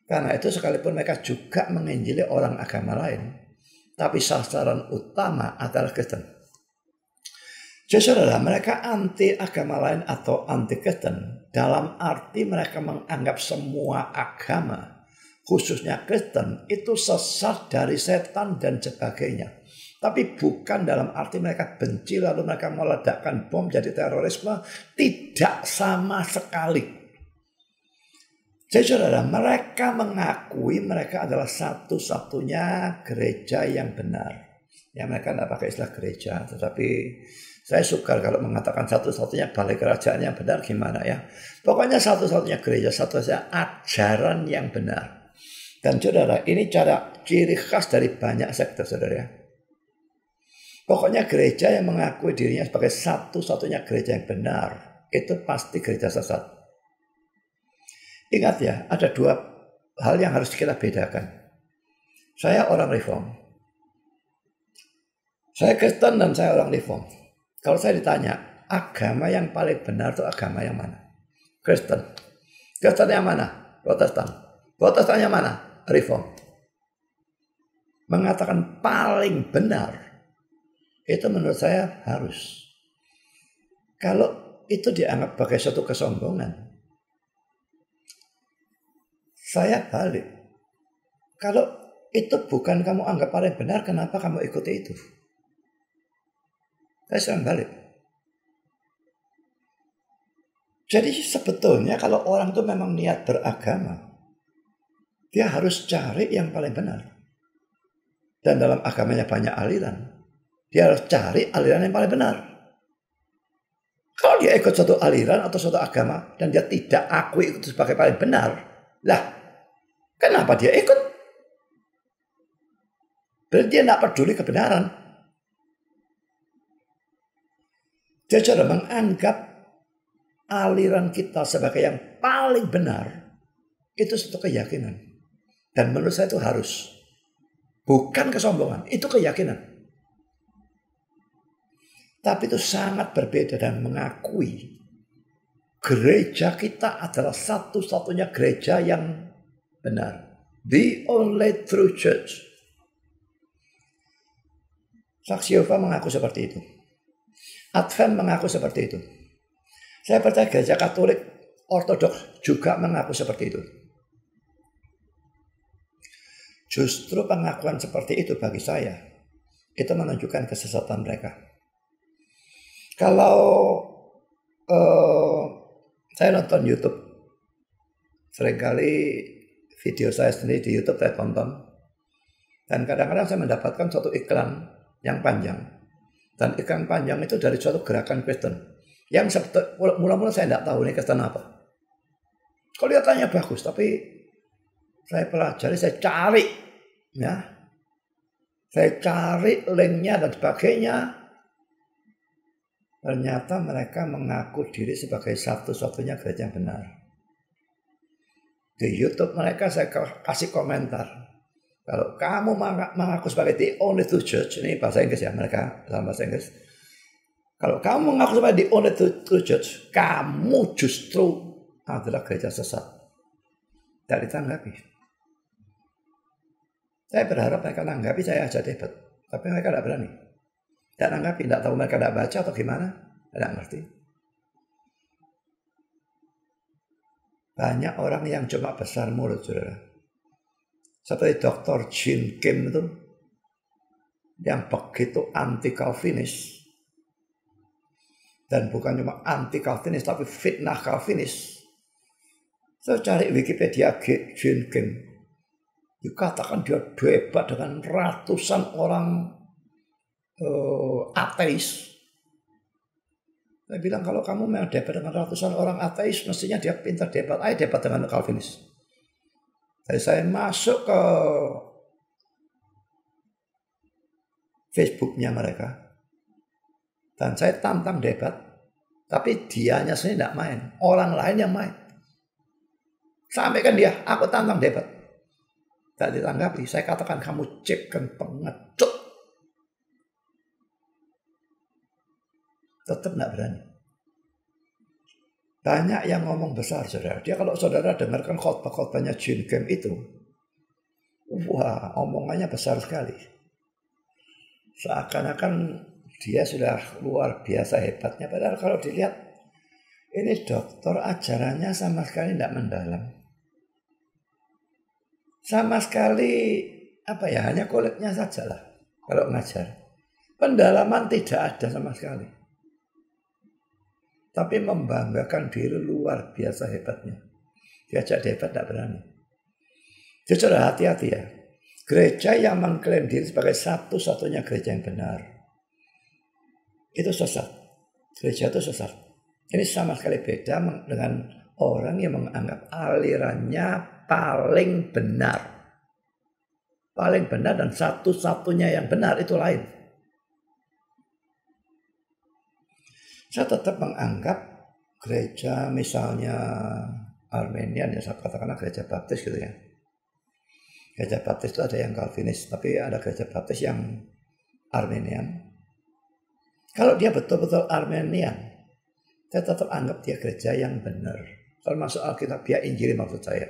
S1: Karena itu sekalipun mereka juga menginjili orang agama lain. Tapi sasaran utama adalah Kristen. Jadi saudara, mereka anti agama lain atau anti Kristen dalam arti mereka menganggap semua agama, khususnya Kristen, itu sesat dari setan dan sebagainya. Tapi bukan dalam arti mereka benci lalu mereka meledakkan bom jadi terorisme. Tidak sama sekali. Jadi saudara, mereka mengakui mereka adalah satu-satunya gereja yang benar. Ya, mereka tidak pakai istilah gereja, tetapi saya suka kalau mengatakan satu-satunya balai kerajaan yang benar gimana ya. Pokoknya satu-satunya gereja, satu-satunya ajaran yang benar. Dan saudara, ini ciri khas dari banyak sekte saudara ya. Pokoknya gereja yang mengakui dirinya sebagai satu-satunya gereja yang benar, itu pasti gereja sesat. Ingat ya, ada dua hal yang harus kita bedakan. Saya orang Reform. Saya Kristen dan saya orang Reform. Kalau saya ditanya, agama yang paling benar itu agama yang mana? Kristen. Kristen yang mana? Protestan. Protestan yang mana? Reform. Mengatakan paling benar, itu menurut saya harus. Kalau itu dianggap sebagai suatu kesombongan, saya balik. Kalau itu bukan kamu anggap paling benar, kenapa kamu ikuti itu? Saya serang balik. Jadi sebetulnya kalau orang itu memang niat beragama, dia harus cari yang paling benar. Dan dalam agamanya banyak aliran, dia harus cari aliran yang paling benar. Kalau dia ikut suatu aliran atau suatu agama dan dia tidak akui itu sebagai paling benar, lah kenapa dia ikut? Berarti dia tidak peduli kebenaran. Dia cara menganggap aliran kita sebagai yang paling benar, itu suatu keyakinan. Dan menurut saya itu harus. Bukan kesombongan, itu keyakinan. Tapi itu sangat berbeda dan mengakui gereja kita adalah satu-satunya gereja yang benar. The only true church. Saksi Yehova mengaku seperti itu. Advent mengaku seperti itu. Saya percaya gereja Katolik Ortodoks juga mengaku seperti itu. Justru pengakuan seperti itu bagi saya, itu menunjukkan kesesatan mereka. Kalau saya nonton YouTube, seringkali video saya sendiri di YouTube saya tonton, dan kadang-kadang saya mendapatkan suatu iklan yang panjang, dan iklan panjang itu dari suatu gerakan Kristen yang mula-mula saya tidak tahu ini Kristen apa. Kelihatannya bagus, tapi saya pelajari, saya cari, ya, saya cari linknya dan sebagainya. Ternyata mereka mengaku diri sebagai satu-satunya gereja yang benar. Di YouTube mereka saya kasih komentar. Kalau kamu mengaku sebagai the only true church, ini bahasa Inggris ya, mereka dalam bahasa Inggris. Kalau kamu mengaku sebagai the only true church, kamu justru adalah gereja sesat. Tidak ditanggapi. Saya berharap mereka menanggapi, saya ajak debat. Tapi mereka tidak berani. Tidak nanggapi, tidak tahu mereka tidak baca atau gimana, tidak ngerti. Banyak orang yang cuma besar mulut, saudara. Seperti Dr. Gene Kim itu, yang begitu anti Calvinis. Dan bukan cuma anti Calvinis, tapi fitnah Calvinis. Saya cari Wikipedia Gene Kim. Dikatakan dia debat dengan ratusan orang ateis. Saya bilang kalau kamu mau debat dengan ratusan orang ateis, mestinya dia pintar debat. Ayo debat dengan Calvinis. Jadi saya masuk ke Facebooknya mereka, dan saya tantang debat. Tapi dianya sendiri tidak main, orang lain yang main. Sampaikan dia, aku tantang debat. Tak ditanggapi. Saya katakan kamu cipkan pengecut. Tetap tidak berani. Banyak yang ngomong besar, saudara. Dia kalau saudara dengarkan khotbah-khotbahnya Gene Kim itu, wah, omongannya besar sekali. Seakan-akan dia sudah luar biasa hebatnya. Padahal kalau dilihat, ini dokter ajarannya sama sekali tidak mendalam. Sama sekali, hanya kulitnya saja lah kalau ngajar. Pendalaman tidak ada sama sekali. Tapi membanggakan diri luar biasa hebatnya. Diajak debat tidak berani. Jujur hati-hati ya. Gereja yang mengklaim diri sebagai satu-satunya gereja yang benar, itu sesat. Gereja itu sesat. Ini sama sekali beda dengan orang yang menganggap alirannya paling benar. Paling benar dan satu-satunya yang benar itu lain. Saya tetap menganggap gereja misalnya Armenian, ya saya katakanlah gereja Baptis gitu ya. Gereja Baptis itu ada yang Calvinis, tapi ada gereja Baptis yang Armenian. Kalau dia betul-betul Armenian, saya tetap anggap dia gereja yang benar. Termasuk Alkitabiah Injil maksud saya.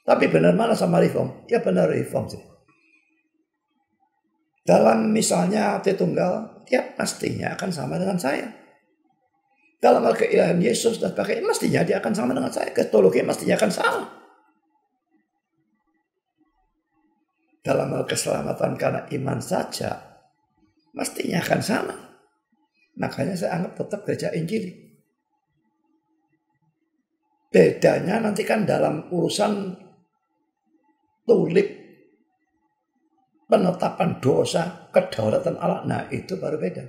S1: Tapi benar mana sama Reform? Ya benar Reform sih. Dalam misalnya Tritunggal, dia pastinya akan sama dengan saya. Dalam hal keilahian Yesus dan sebagainya, mestinya dia akan sama dengan saya. Kristologi mestinya akan sama. Dalam hal keselamatan karena iman saja, mestinya akan sama. Makanya saya anggap tetap gereja Injili. Bedanya nanti kan dalam urusan tulip, penetapan dosa, kedaulatan Allah. Nah itu baru beda.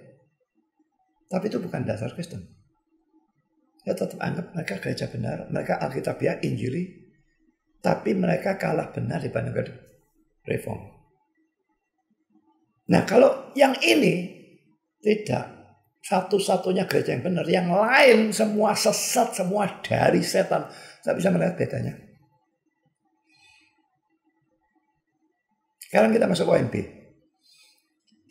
S1: Tapi itu bukan dasar Kristen. Saya tetap anggap mereka gereja benar. Mereka Alkitabiah Injili. Tapi mereka kalah benar dibandingkan Reform. Nah kalau yang ini tidak. Satu-satunya gereja yang benar. Yang lain semua sesat. Semua dari setan. Saya bisa melihat bedanya. Sekarang kita masuk OMP.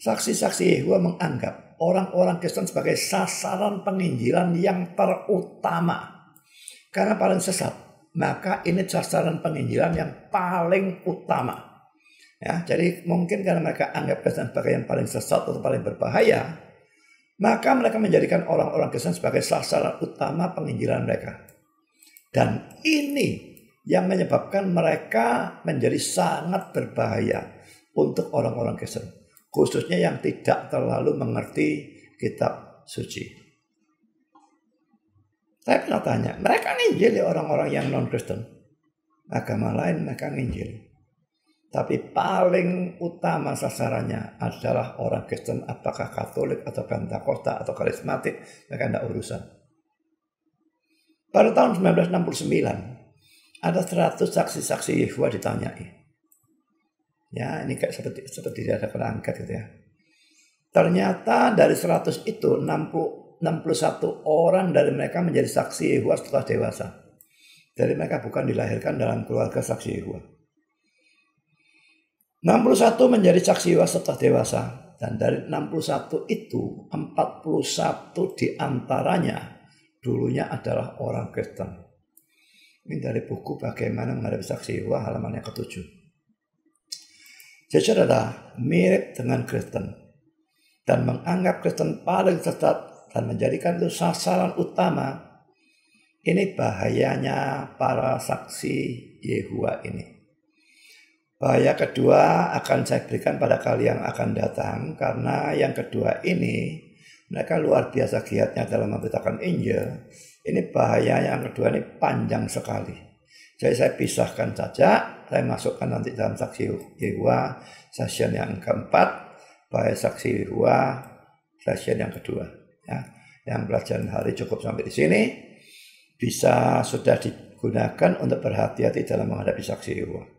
S1: Saksi-saksi Yehova menganggap orang-orang Kristen sebagai sasaran penginjilan yang terutama. Karena paling sesat. Maka ini sasaran penginjilan yang paling utama. Ya, jadi mungkin karena mereka anggap Kristen sebagai yang paling sesat atau paling berbahaya. Maka mereka menjadikan orang-orang Kristen sebagai sasaran utama penginjilan mereka. Dan ini yang menyebabkan mereka menjadi sangat berbahaya untuk orang-orang Kristen. Khususnya yang tidak terlalu mengerti kitab suci. Saya pernah tanya, mereka nginjil orang-orang yang non-Kristen. Agama lain mereka nginjil. Tapi paling utama sasarannya adalah orang Kristen, apakah Katolik atau Pentakosta atau Karismatik, mereka tidak urusan. Pada tahun 1969 ada 100 saksi-saksi Yehova ditanyai. Ya, ini kayak seperti ada kerangka gitu ya. Ternyata dari 100 itu 61 orang dari mereka menjadi saksi Yehova setelah dewasa. Jadi mereka bukan dilahirkan dalam keluarga saksi Yehova. 61 menjadi saksi Yehova setelah dewasa. Dan dari 61 itu 41 diantaranya dulunya adalah orang Kristen. Ini dari buku Bagaimana Menghadapi Saksi Yehova halaman yang ke-7. Jadi saudara, mirip dengan Kristen dan menganggap Kristen paling sesat dan menjadikan itu sasaran utama. Ini bahayanya para saksi Yehova ini. Bahaya kedua akan saya berikan pada kalian yang akan datang, karena yang kedua ini mereka luar biasa giatnya dalam memberitakan Injil. Ini bahaya yang kedua ini panjang sekali. Jadi saya pisahkan saja, saya masukkan nanti dalam saksi Yehova session yang keempat, bahaya saksi Yehova session yang kedua. Ya, yang pelajaran hari cukup sampai di sini. Bisa sudah digunakan untuk berhati-hati dalam menghadapi saksi Yehova.